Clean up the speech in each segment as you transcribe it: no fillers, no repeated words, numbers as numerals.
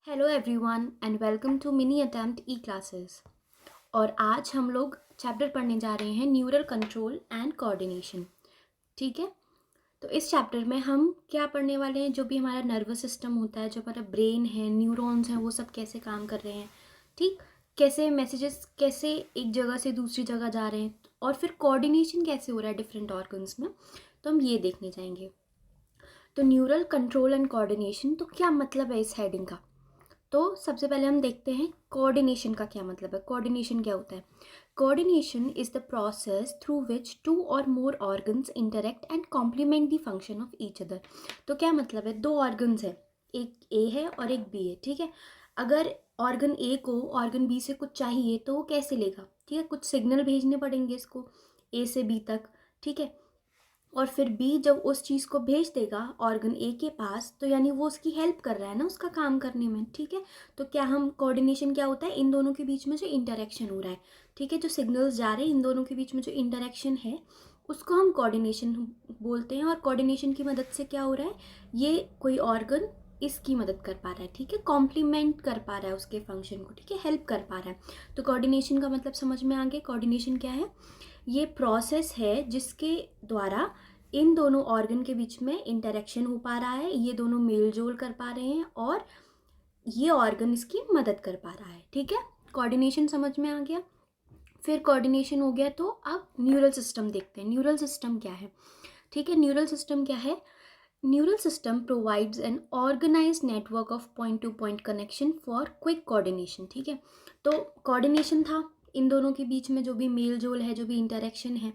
Hello everyone and welcome to mini attempt E classes. और आज हम लोग चैप्टर पढ़ने जा रहे हैं न्यूरल कंट्रोल एंड कोऑर्डिनेशन। ठीक है, तो इस चैप्टर में हम क्या पढ़ने वाले हैं, जो भी हमारा नर्वस सिस्टम होता है, जो हमारा ब्रेन है, न्यूरॉन्स हैं, वो सब कैसे काम कर रहे हैं। ठीक, कैसे मैसेजेस कैसे एक जगह से दूसरी जगह जा रहे हैं और फिर कोऑर्डिनेशन कैसे हो रहा है डिफरेंट ऑर्गन्स में, तो हम ये देखने जाएंगे। तो न्यूरल कंट्रोल एंड कोऑर्डिनेशन, तो क्या मतलब है इस हेडिंग का। तो सबसे पहले हम देखते हैं कोऑर्डिनेशन का क्या मतलब है। कोऑर्डिनेशन क्या होता है? Coordination is the process through which two or more organs interact and complement the function of each other. तो क्या मतलब है, दो ऑर्गन्स है, एक ए है और एक बी है। ठीक है, अगर ऑर्गन ए को ऑर्गन बी से कुछ चाहिए तो वो कैसे लेगा? ठीक है, कुछ सिग्नल भेजने पड़ेंगे इसको ए से बी तक। ठीक है, और फिर बी जब उस चीज़ को भेज देगा ऑर्गन ए के पास, तो यानी वो उसकी हेल्प कर रहा है ना उसका काम करने में। ठीक है, तो क्या हम कोऑर्डिनेशन क्या होता है, इन दोनों के बीच में जो इंटरेक्शन हो रहा है, ठीक है, जो सिग्नल्स जा रहे हैं इन दोनों के बीच में जो इंटरेक्शन है, उसको हम कोऑर्डिनेशन बोलते हैं। और कोऑर्डिनेशन की मदद से क्या हो रहा है, ये कोई ऑर्गन इसकी मदद कर पा रहा है। ठीक है, कॉम्प्लीमेंट कर पा रहा है उसके फंक्शन को। ठीक है, हेल्प कर पा रहा है। तो कोऑर्डिनेशन का मतलब समझ में आ गया। कोऑर्डिनेशन क्या है? ये प्रोसेस है जिसके द्वारा इन दोनों ऑर्गन के बीच में इंटरेक्शन हो पा रहा है, ये दोनों मेल जोल कर पा रहे हैं और ये ऑर्गन इसकी मदद कर पा रहा है। ठीक है, कोऑर्डिनेशन समझ में आ गया। फिर कोऑर्डिनेशन हो गया, तो अब न्यूरल सिस्टम देखते हैं। न्यूरल सिस्टम क्या है? ठीक है, न्यूरल सिस्टम क्या है? Neural system provides an organized network of point to point connection for quick coordination. ठीक है, तो कोऑर्डिनेशन था इन दोनों के बीच में, जो भी मेल जोल है, जो भी इंटरेक्शन है,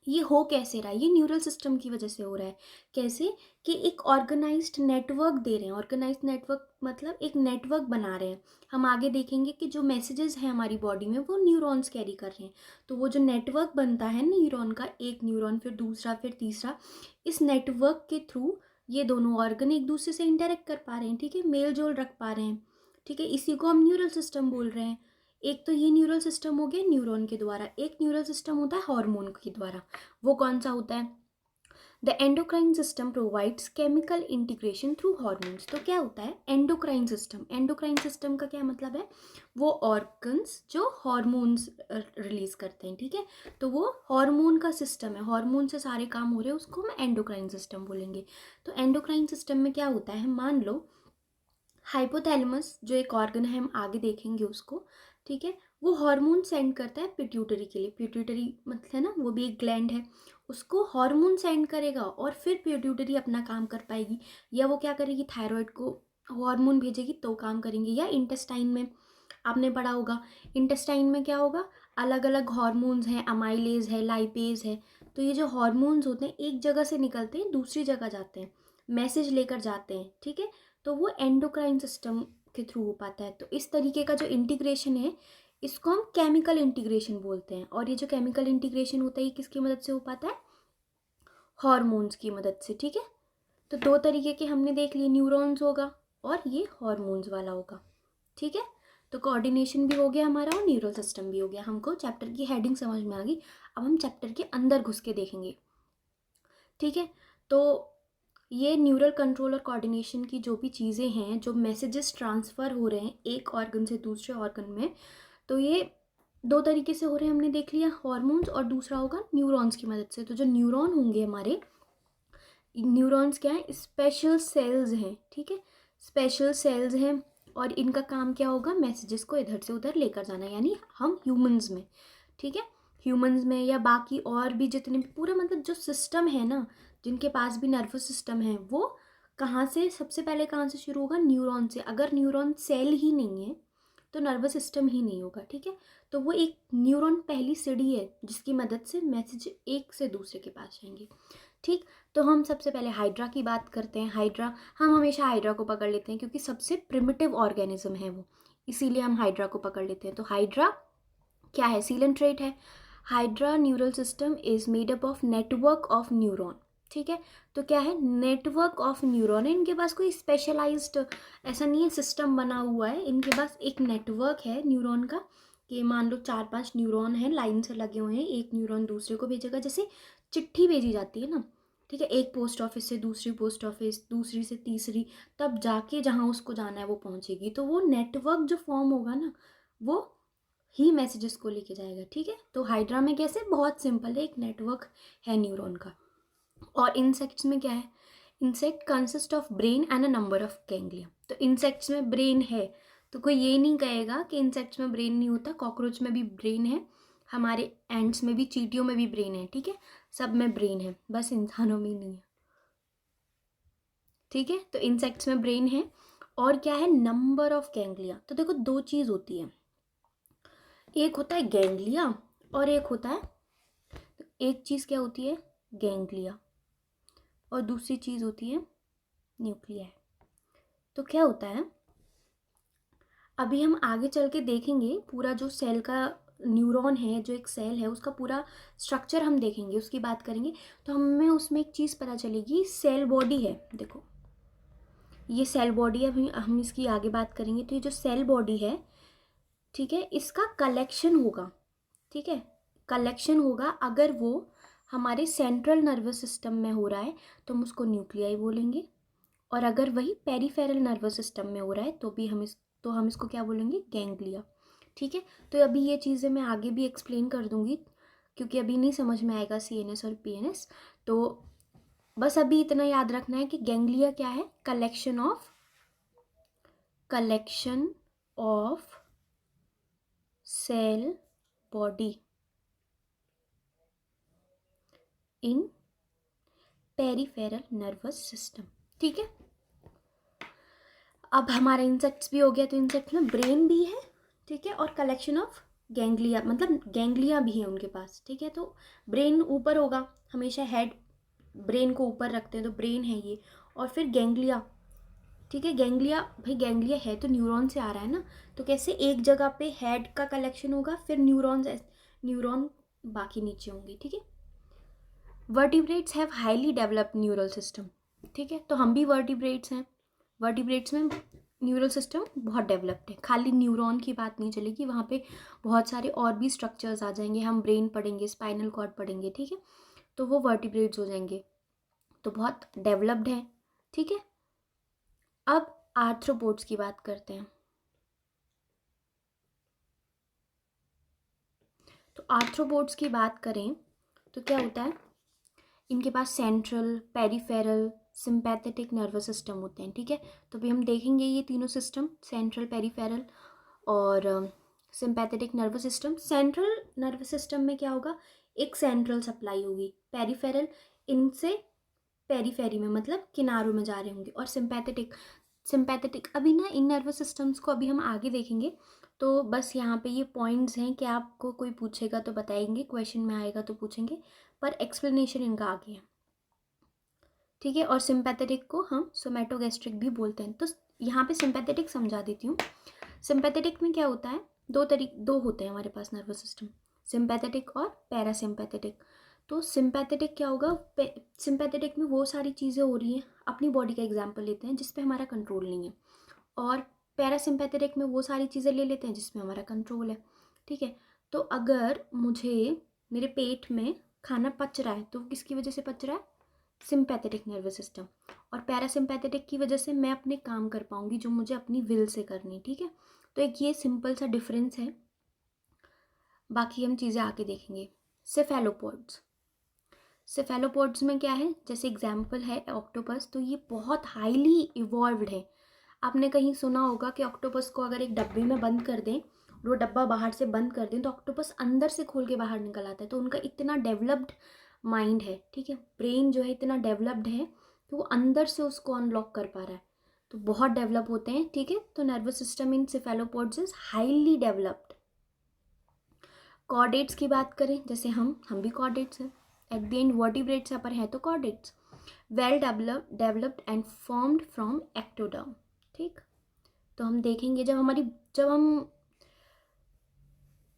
ये हो कैसे रहा है? ये न्यूरल सिस्टम की वजह से हो रहा है। कैसे? कि एक ऑर्गेनाइज्ड नेटवर्क दे रहे हैं। ऑर्गेनाइज्ड नेटवर्क मतलब एक नेटवर्क बना रहे हैं। हम आगे देखेंगे कि जो मैसेजेस हैं हमारी बॉडी में वो न्यूरॉन्स कैरी कर रहे हैं। तो वो जो नेटवर्क बनता है न्यूरॉन का, एक न्यूरॉन फिर दूसरा फिर तीसरा, इस नेटवर्क के थ्रू ये दोनों ऑर्गन एक दूसरे से इंटरेक्ट कर पा रहे हैं। ठीक है, मेल जोल रख पा रहे हैं। ठीक है, इसी को हम न्यूरल सिस्टम बोल रहे हैं। एक तो ये न्यूरल सिस्टम हो गया न्यूरॉन के द्वारा, एक न्यूरल सिस्टम होता है हार्मोन के द्वारा। वो कौन सा होता है? The endocrine system provides chemical integration through hormones. तो क्या होता है एंडोक्राइन सिस्टम? एंडोक्राइन सिस्टम का क्या मतलब है? वो ऑर्गन्स जो हॉर्मोन्स रिलीज करते हैं। ठीक है, तो वो हार्मोन का सिस्टम है, हार्मोन से सारे काम हो रहे हैं, उसको हम एंडोक्राइन सिस्टम बोलेंगे। तो एंडोक्राइन सिस्टम में क्या होता है, मान लो हाइपोथैलेमस जो एक ऑर्गन है, हम आगे देखेंगे उसको। ठीक है, वो हार्मोन सेंड करता है पिट्यूटरी के लिए। पिट्यूटरी मतलब है ना, वो भी एक ग्लैंड है, उसको हार्मोन सेंड करेगा और फिर पिट्यूटरी अपना काम कर पाएगी। या वो क्या करेगी, थायराइड को हार्मोन भेजेगी तो काम करेंगे। या इंटेस्टाइन में आपने पढ़ा होगा, इंटेस्टाइन में क्या होगा, अलग अलग हार्मोन्स हैं, अमाइलेज है, लाइपेज है। तो ये जो हार्मोन्स होते हैं एक जगह से निकलते हैं दूसरी जगह जाते हैं, मैसेज लेकर जाते हैं। ठीक है, तो वो एंडोक्राइन सिस्टम के थ्रू हो पाता है। तो इस तरीके का जो इंटीग्रेशन है, इसको हम केमिकल इंटीग्रेशन बोलते हैं। और ये जो केमिकल इंटीग्रेशन होता है ये किसकी मदद से हो पाता है? हॉर्मोन्स की मदद से। ठीक है, तो दो तरीके के हमने देख लिए, न्यूरॉन्स होगा और ये हॉर्मोन्स वाला होगा। ठीक है, तो कोऑर्डिनेशन भी हो गया हमारा और न्यूरल सिस्टम भी हो गया। हमको चैप्टर की हेडिंग समझ में आ गई। अब हम चैप्टर के अंदर घुस के देखेंगे। ठीक है, तो ये न्यूरल कंट्रोल और कोऑर्डिनेशन की जो भी चीज़ें हैं, जो मैसेजेस ट्रांसफ़र हो रहे हैं एक ऑर्गन से दूसरे ऑर्गन में, तो ये दो तरीके से हो रहे हैं, हमने देख लिया, हार्मोन्स और दूसरा होगा न्यूरॉन्स की मदद से। तो जो न्यूरॉन होंगे हमारे, न्यूरॉन्स क्या है, स्पेशल सेल्स हैं। ठीक है, स्पेशल सेल्स हैं और इनका काम क्या होगा, मैसेजेस को इधर से उधर लेकर जाना। यानी हम ह्यूमंस में, ठीक है, ह्यूमंस में या बाकी और भी जितने भी पूरा मतलब जो सिस्टम है ना, जिनके पास भी नर्वस सिस्टम है, वो कहाँ से सबसे पहले कहाँ से शुरू होगा, न्यूरॉन से। अगर न्यूरॉन सेल ही नहीं है तो नर्वस सिस्टम ही नहीं होगा। ठीक है, तो वो एक न्यूरॉन पहली सीढ़ी है जिसकी मदद से मैसेज एक से दूसरे के पास जाएंगे। ठीक, तो हम सबसे पहले हाइड्रा की बात करते हैं। हाइड्रा, हम हमेशा हाइड्रा को पकड़ लेते हैं क्योंकि सबसे प्रिमिटिव ऑर्गेनिज्म है वो, इसीलिए हम हाइड्रा को पकड़ लेते हैं। तो हाइड्रा क्या है, सीलेंट्रेट है। Hydra neural system is made up of network of neuron. ठीक है, तो क्या है, नेटवर्क ऑफ न्यूरॉन है। इनके पास कोई स्पेशलाइज्ड ऐसा नहीं है सिस्टम बना हुआ है, इनके पास एक नेटवर्क है न्यूरॉन का। कि मान लो 4-5 न्यूरॉन हैं लाइन से लगे हुए हैं, एक न्यूरॉन दूसरे को भेजेगा, जैसे चिट्ठी भेजी जाती है ना, ठीक है, एक पोस्ट ऑफिस से दूसरी पोस्ट ऑफिस, दूसरी से तीसरी, तब जाके जहाँ उसको जाना है वो पहुँचेगी। तो वो नेटवर्क जो फॉर्म होगा ना, वो ही मैसेजेस को लेके जाएगा। ठीक है, तो हाइड्रा में कैसे, बहुत सिंपल है, एक नेटवर्क है न्यूरॉन का। और इंसेक्ट्स में क्या है, insect consist of brain and a number of ganglia. तो इंसेक्ट्स में ब्रेन है, तो कोई ये नहीं कहेगा कि इंसेक्ट्स में ब्रेन नहीं होता। कॉकरोच में भी ब्रेन है, हमारे एंड्स में भी, चींटियों में भी ब्रेन है। ठीक है, सब में ब्रेन है, बस इंसानों में नहीं है। ठीक है, तो इंसेक्ट्स में ब्रेन है। और क्या है, नंबर ऑफ गैंग्लिया। तो देखो दो चीज़ होती है, एक होता है गैंग्लिया और एक होता है, एक चीज़ क्या होती है, गैंग्लिया, और दूसरी चीज़ होती है न्यूक्लिया। तो क्या होता है, अभी हम आगे चल के देखेंगे पूरा जो सेल का न्यूरॉन है, जो एक सेल है उसका पूरा स्ट्रक्चर हम देखेंगे, उसकी बात करेंगे। तो हमें उसमें एक चीज़ पता चलेगी, सेल बॉडी है। देखो ये सेल बॉडी है, अभी हम इसकी आगे बात करेंगे। तो ये जो सेल बॉडी है, ठीक है, इसका कलेक्शन होगा। ठीक है, कलेक्शन होगा। अगर वो हमारे सेंट्रल नर्वस सिस्टम में हो रहा है तो हम उसको न्यूक्लियाई बोलेंगे, और अगर वही पेरिफेरल नर्वस सिस्टम में हो रहा है तो हम इसको क्या बोलेंगे, गैंग्लिया। ठीक है, तो अभी ये चीज़ें मैं आगे भी एक्सप्लेन कर दूंगी, क्योंकि अभी नहीं समझ में आएगा सीएनएस और पीएनएस। तो बस अभी इतना याद रखना है कि गैंग्लिया क्या है, collection of cell body in peripheral nervous system. ठीक है, अब हमारा इंसेक्ट्स भी हो गया। तो इंसेक्ट्स में ब्रेन भी है, ठीक है, और कलेक्शन ऑफ गैंग्लिया, मतलब गैंग्लिया भी है उनके पास। ठीक है, तो ब्रेन ऊपर होगा, हमेशा हेड ब्रेन को ऊपर रखते हैं, तो ब्रेन है ये। और फिर गैंग्लिया, ठीक है, गैंग्लिया, भाई गैंग्लिया है तो न्यूरॉन से आ रहा है ना, तो कैसे एक जगह पे हेड का कलेक्शन होगा, फिर न्यूरॉन बाकी नीचे होंगे। ठीक है, vertebrates have highly developed neural system. ठीक है, तो हम भी वर्टिब्रेट्स हैं। वर्टिब्रेट्स में न्यूरल सिस्टम बहुत डेवलप्ड है, खाली न्यूरॉन की बात नहीं चलेगी, वहाँ पे बहुत सारे और भी स्ट्रक्चर्स आ जाएंगे। हम ब्रेन पढ़ेंगे, स्पाइनल कॉर्ड पढ़ेंगे, ठीक है, तो वो वर्टिब्रेट्स हो जाएंगे, तो बहुत डेवलप्ड है। ठीक है, अब आर्थ्रोपोड्स की बात करते हैं। तो आर्थ्रोपोड्स की बात करें तो क्या होता है, इनके पास central, peripheral, sympathetic nervous system होते हैं। ठीक है, तो भी हम देखेंगे ये तीनों सिस्टम, सेंट्रल, पेरिफेरल और sympathetic nervous system. Central nervous system में क्या होगा, एक सेंट्रल सप्लाई होगी, पेरिफेरल इनसे पेरीफेरी में, मतलब किनारों में जा रहे होंगे, और सिंपैथेटिक अभी ना, इन नर्वस सिस्टम्स को अभी हम आगे देखेंगे। तो बस यहाँ पे ये पॉइंट्स हैं कि आपको कोई पूछेगा तो बताएंगे, क्वेश्चन में आएगा तो पूछेंगे, पर एक्सप्लेनेशन इनका आगे है। ठीक है, और सिंपैथेटिक को हम सोमैटोगैस्ट्रिक भी बोलते हैं। तो यहाँ पे सिंपैथेटिक समझा देती हूँ। सिंपैथेटिक में क्या होता है, दो होते हैं हमारे पास नर्वस सिस्टम, सिंपैथेटिक और पैरासिम्पैथेटिक। तो सिंपैथेटिक क्या होगा, सिंपैथेटिक में वो सारी चीज़ें हो रही हैं, अपनी बॉडी का एग्जांपल लेते हैं जिस पे हमारा कंट्रोल नहीं है, और पैरासिम्पैथेटिक में वो सारी चीज़ें ले लेते हैं जिसमें हमारा कंट्रोल है। ठीक है, तो अगर मेरे पेट में खाना पच रहा है तो वो किसकी वजह से पच रहा है, सिंपैथेटिक नर्वस सिस्टम। और पैरासिम्पैथेटिक की वजह से मैं अपने काम कर पाऊंगी जो मुझे अपनी विल से करनी। ठीक है, तो एक ये सिंपल सा डिफरेंस है, बाकी हम चीज़ें आके देखेंगे। सेफेलोपोड्स में क्या है, जैसे एग्जाम्पल है ऑक्टोपस, तो ये बहुत हाईली इवॉल्व्ड है। आपने कहीं सुना होगा कि ऑक्टोपस को अगर एक डब्बे में बंद कर दें, वो डब्बा बाहर से बंद कर दें, तो ऑक्टोपस अंदर से खोल के बाहर निकल आता है। तो उनका इतना डेवलप्ड माइंड है, ठीक है, ब्रेन जो है इतना डेवलप्ड है कि वो अंदर से उसको अनलॉक कर पा रहा है, तो बहुत डेवलप होते हैं। ठीक है, तो nervous system in cephalopods is highly developed. Chordates की बात करें, जैसे हम भी कॉर्डेट्स हैं, एट द एंड वर्टिब्रेट्स पर हैं, तो chordates well developed and formed from ectoderm. ठीक, तो हम देखेंगे जब हम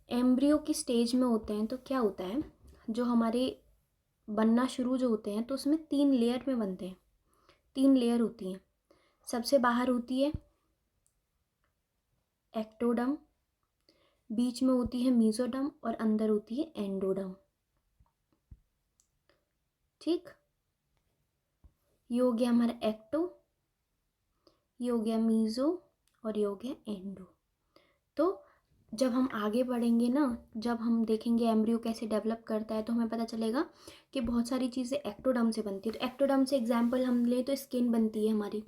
एम्ब्रियो की स्टेज में होते हैं तो क्या होता है, जो हमारे बनना शुरू जो होते हैं तो उसमें 3 लेयर में बनते हैं, 3 लेयर होती हैं। सबसे बाहर होती है एक्टोडर्म, बीच में होती है मीजोडर्म और अंदर होती है एंडोडर्म। ठीक, ये हो गया हमारा एक्टो, ये हो गया मीज़ो और ये हो गया एंडो। तो जब हम आगे बढ़ेंगे ना, जब हम देखेंगे एम्ब्रियो कैसे डेवलप करता है, तो हमें पता चलेगा कि बहुत सारी चीज़ें एक्टोडर्म से बनती है। तो एक्टोडर्म से एग्जाम्पल हम लें तो स्किन बनती है हमारी,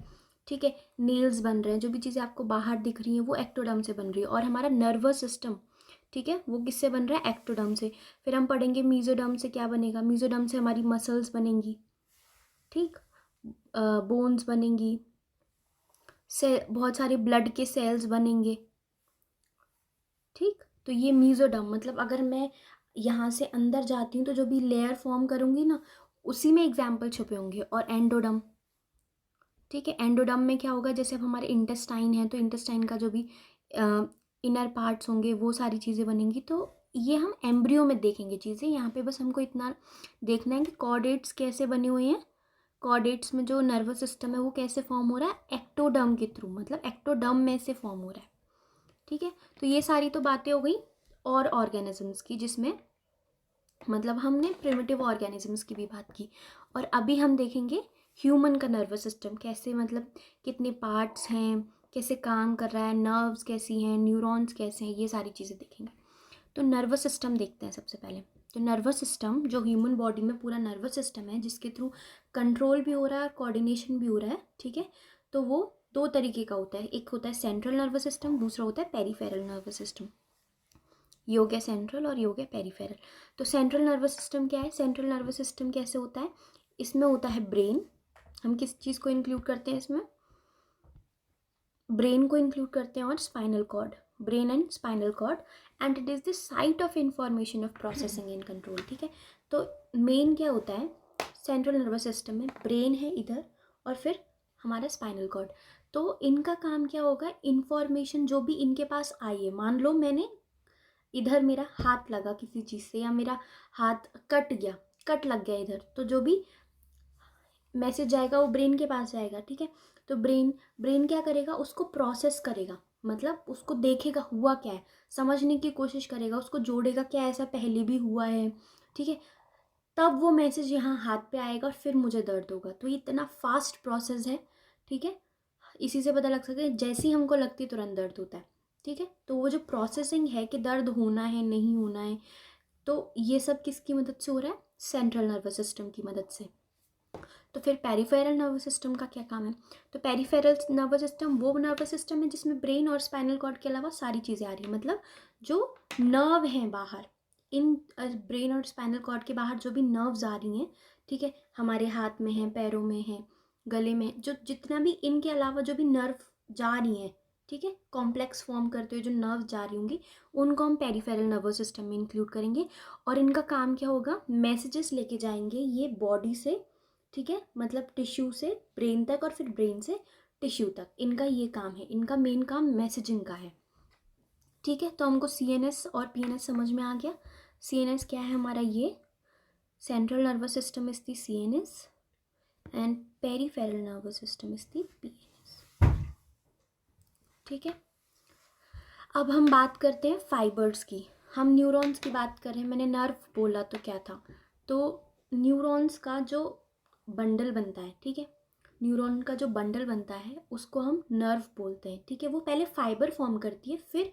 ठीक है, नेल्स बन रहे हैं, जो भी चीज़ें आपको बाहर दिख रही हैं वो एक्टोडर्म से बन रही है। और हमारा नर्वस सिस्टम, ठीक है, वो किससे बन रहा है? एक्टोडर्म से। फिर हम पढ़ेंगे मीजोडर्म से क्या बनेगा, मीजोडर्म से हमारी मसल्स बनेंगी, ठीक, बोन्स बनेंगी, से बहुत सारे ब्लड के सेल्स बनेंगे, ठीक। तो ये मीजोडर्म, मतलब अगर मैं यहाँ से अंदर जाती हूँ तो जो भी लेयर फॉर्म करूँगी ना, उसी में एग्जाम्पल छुपे होंगे। और एंडोडर्म, ठीक है, एंडोडर्म में क्या होगा, जैसे अब हमारे इंटेस्टाइन है तो इंटेस्टाइन का जो भी इनर पार्ट्स होंगे वो सारी चीज़ें बनेंगी। तो ये हम एम्ब्रियो में देखेंगे चीज़ें। यहाँ पे बस हमको इतना देखना है कि कॉर्डेट्स कैसे बने हुए हैं, कॉर्डेट्स में जो नर्वस सिस्टम है वो कैसे फॉर्म हो रहा है, एक्टोडर्म के थ्रू, मतलब एक्टोडर्म में से फॉर्म हो रहा है, ठीक है। तो ये सारी तो बातें हो गई और ऑर्गेनिजम्स की, जिसमें मतलब हमने प्रिमिटिव ऑर्गेनिजम्स की भी बात की। और अभी हम देखेंगे ह्यूमन का नर्वस सिस्टम कैसे, मतलब कितने पार्ट्स हैं, कैसे काम कर रहा है, नर्व्स कैसी हैं, न्यूरॉन्स कैसे हैं, ये सारी चीज़ें देखेंगे। तो नर्वस सिस्टम देखते हैं सबसे पहले। तो नर्वस सिस्टम जो ह्यूमन बॉडी में पूरा नर्वस सिस्टम है, जिसके थ्रू कंट्रोल भी हो रहा है और कोऑर्डिनेशन भी हो रहा है, ठीक है। तो वो दो तरीके का होता है, एक होता है सेंट्रल नर्वस सिस्टम, दूसरा होता है पेरिफेरल नर्वस सिस्टम। ये हो गया सेंट्रल और ये हो गया पेरिफेरल। तो सेंट्रल नर्वस सिस्टम क्या है, सेंट्रल नर्वस सिस्टम कैसे होता है, इसमें होता है ब्रेन। हम किस चीज़ को इंक्लूड करते हैं इसमें, ब्रेन को इंक्लूड करते हैं और spinal cord, brain and spinal cord, and it is the site of information of processing and control, ठीक है। तो मेन क्या होता है सेंट्रल नर्वस सिस्टम में, ब्रेन है इधर और फिर हमारा स्पाइनल कॉर्ड। तो इनका काम क्या होगा, इंफॉर्मेशन जो भी इनके पास आई है, मान लो मैंने इधर मेरा हाथ लगा किसी चीज़ से, या मेरा हाथ कट गया, कट लग गया इधर, तो जो भी मैसेज जाएगा वो ब्रेन के पास जाएगा, ठीक है। तो ब्रेन ब्रेन क्या करेगा, उसको प्रोसेस करेगा, मतलब उसको देखेगा हुआ क्या है, समझने की कोशिश करेगा, उसको जोड़ेगा क्या ऐसा पहले भी हुआ है, ठीक है। तब वो मैसेज यहाँ हाथ पे आएगा और फिर मुझे दर्द होगा। तो ये इतना फास्ट प्रोसेस है, ठीक है। इसी से पता लग सकता है, जैसे ही हमको लगती है तुरंत दर्द होता है, ठीक है। तो वो जो प्रोसेसिंग है कि दर्द होना है नहीं होना है, तो ये सब किसकी मदद से हो रहा है, सेंट्रल नर्वस सिस्टम की मदद से। तो फिर पेरिफेरल नर्वस सिस्टम का क्या काम है, तो पेरिफेरल नर्वस सिस्टम वो नर्वस सिस्टम है जिसमें ब्रेन और स्पाइनल कॉर्ड के अलावा सारी चीज़ें आ रही हैं, मतलब जो नर्व हैं बाहर, इन ब्रेन और स्पाइनल कॉर्ड के बाहर जो भी नर्व्स आ रही हैं, ठीक है, हमारे हाथ में हैं, पैरों में हैं, गले में, जो जितना भी इनके अलावा जो भी नर्व जा रही हैं, ठीक है, कॉम्प्लेक्स फॉर्म करते हुए जो नर्व जा रही होंगी, उनको हम पेरिफेरल नर्वस सिस्टम में इंक्लूड करेंगे। और इनका काम क्या होगा, मैसेजेस लेके जाएंगे ये बॉडी से, ठीक है, मतलब टिश्यू से ब्रेन तक और फिर ब्रेन से टिश्यू तक, इनका ये काम है, इनका मेन काम मैसेजिंग का है, ठीक है। तो हमको सीएनएस और पीएनएस समझ में आ गया। सीएनएस क्या है हमारा, ये central nervous system is the CNS and peripheral nervous system is the PNS, ठीक है। अब हम बात करते हैं फाइबर्स की। हम न्यूरॉन्स की बात कर रहे हैं, मैंने नर्व बोला तो क्या था, तो न्यूरॉन्स का जो बंडल बनता है, ठीक है, न्यूरॉन का जो बंडल बनता है उसको हम नर्व बोलते हैं, ठीक है। वो पहले फाइबर फॉर्म करती है, फिर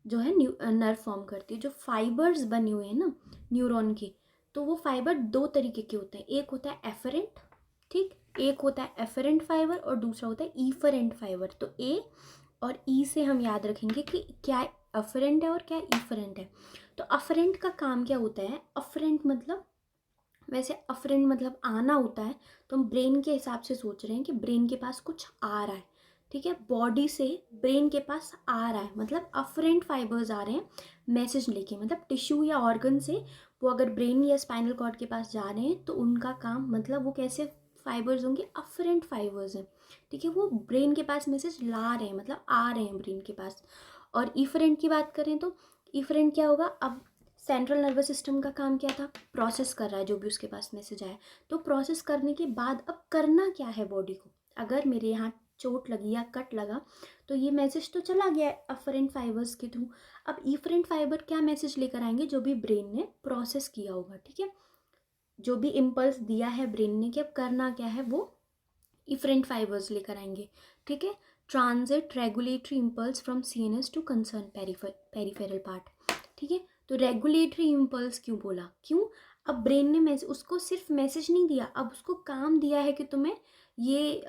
जो है नर्व फॉर्म करती है। जो फाइबर्स बने हुए हैं ना न्यूरॉन के, तो वो फाइबर दो तरीके के होते हैं, एक होता है एफरेंट, ठीक, एक होता है एफरेंट फाइबर और दूसरा होता है ईफरेंट फाइबर। तो ए और ई से हम याद रखेंगे कि क्या अफरेंट है और क्या ईफरेंट है। तो अफरेंट का काम क्या होता है, अफरेंट मतलब, वैसे अफरेंट मतलब आना होता है, तो हम ब्रेन के हिसाब से सोच रहे हैं कि ब्रेन के पास कुछ आ रहा है, ठीक है, बॉडी से ब्रेन के पास आ रहा है, मतलब अफरेंट फाइबर्स आ रहे हैं मैसेज लेके, मतलब टिश्यू या ऑर्गन से वो अगर ब्रेन या स्पाइनल कॉर्ड के पास जा रहे हैं तो उनका काम, मतलब वो कैसे फाइबर्स होंगे, अफरेंट फाइबर्स हैं, ठीक है, वो ब्रेन के पास मैसेज ला रहे हैं, मतलब आ रहे हैं ब्रेन के पास। और ईफरेंट की बात करें तो ईफरेंट क्या होगा, अब सेंट्रल नर्वस सिस्टम का काम क्या था, प्रोसेस कर रहा है जो भी उसके पास मैसेज आया। तो प्रोसेस करने के बाद अब करना क्या है बॉडी को, अगर मेरे यहाँ चोट लगी या कट लगा तो ये मैसेज तो चला गया अफरेंट फाइबर्स के थ्रू। अब ईफरेंट फाइबर क्या मैसेज लेकर आएंगे, जो भी ब्रेन ने प्रोसेस किया होगा, ठीक है, जो भी इम्पल्स दिया है ब्रेन ने कि अब करना क्या है वो इफरेंट फाइबर्स लेकर आएंगे, ठीक है। Transit regulatory impulse from CNS to concern peripheral part, ठीक है। तो रेगुलेटरी इम्पल्स क्यों बोला, क्यों, अब ब्रेन ने उसको सिर्फ मैसेज नहीं दिया, अब उसको काम दिया है कि तुम्हें ये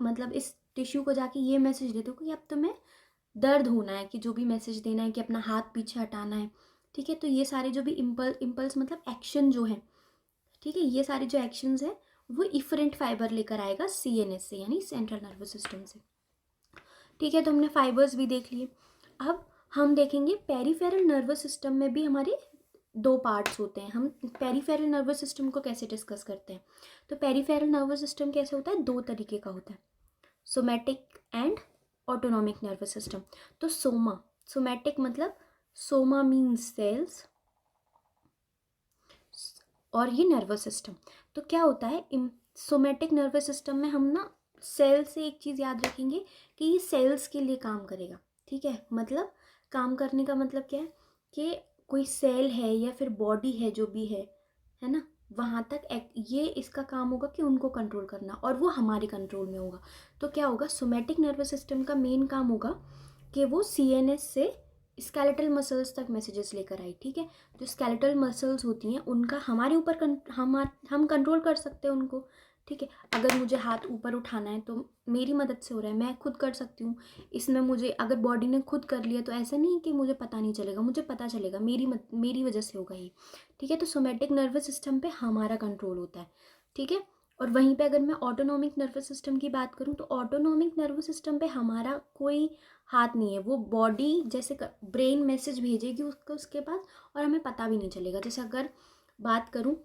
मतलब इस टिश्यू को जाके ये मैसेज दे दो कि अब तुम्हें दर्द होना है, कि जो भी मैसेज देना है कि अपना हाथ पीछे हटाना है, ठीक है। तो ये सारे जो भी इम्पल्स मतलब एक्शन जो है, ठीक है, ये सारे जो एक्शंस हैं वो इफरेंट फाइबर लेकर आएगा सीएनएस से, यानी सेंट्रल नर्वस सिस्टम से, ठीक है। तो हमने फाइबर्स भी देख लिए। अब हम देखेंगे पेरिफेरल नर्वस सिस्टम में भी हमारे दो पार्ट्स होते हैं। हम पेरिफेरल नर्वस सिस्टम को कैसे डिस्कस करते हैं, तो पेरिफेरल नर्वस सिस्टम कैसे होता है, दो तरीके का होता है, somatic and autonomic nervous system. तो सोमैटिक मतलब सोमा मीन्स सेल्स और ये नर्वस सिस्टम। तो क्या होता है सोमैटिक नर्वस सिस्टम में, हम ना सेल से एक चीज़ याद रखेंगे कि ये सेल्स के लिए काम करेगा, ठीक है। मतलब काम करने का मतलब क्या है कि कोई सेल है या फिर बॉडी है जो भी है ना, वहाँ तक ये इसका काम होगा कि उनको कंट्रोल करना, और वो हमारे कंट्रोल में होगा। तो क्या होगा, सोमैटिक नर्वस सिस्टम का मेन काम होगा कि वो सीएनएस से स्केलेटल मसल्स तक मैसेजेस लेकर आई, ठीक है। जो स्केलेटल मसल्स होती हैं उनका हमारे ऊपर हम कंट्रोल कर सकते हैं उनको, ठीक है। अगर मुझे हाथ ऊपर उठाना है तो मेरी मदद से हो रहा है, मैं खुद कर सकती हूँ। इसमें मुझे अगर बॉडी ने खुद कर लिया तो ऐसा नहीं है कि मुझे पता नहीं चलेगा, मुझे पता चलेगा, मेरी वजह से होगा ये, ठीक है। तो सोमैटिक नर्वस सिस्टम पे हमारा कंट्रोल होता है, ठीक है। और वहीं पे अगर मैं ऑटोनॉमिक नर्वस सिस्टम की बात करूँ तो ऑटोनॉमिक नर्वस सिस्टम पे हमारा कोई हाथ नहीं है, वो बॉडी जैसे ब्रेन मैसेज भेजेगी उसके पास, और हमें पता भी नहीं चलेगा। जैसे अगर बात करूँ,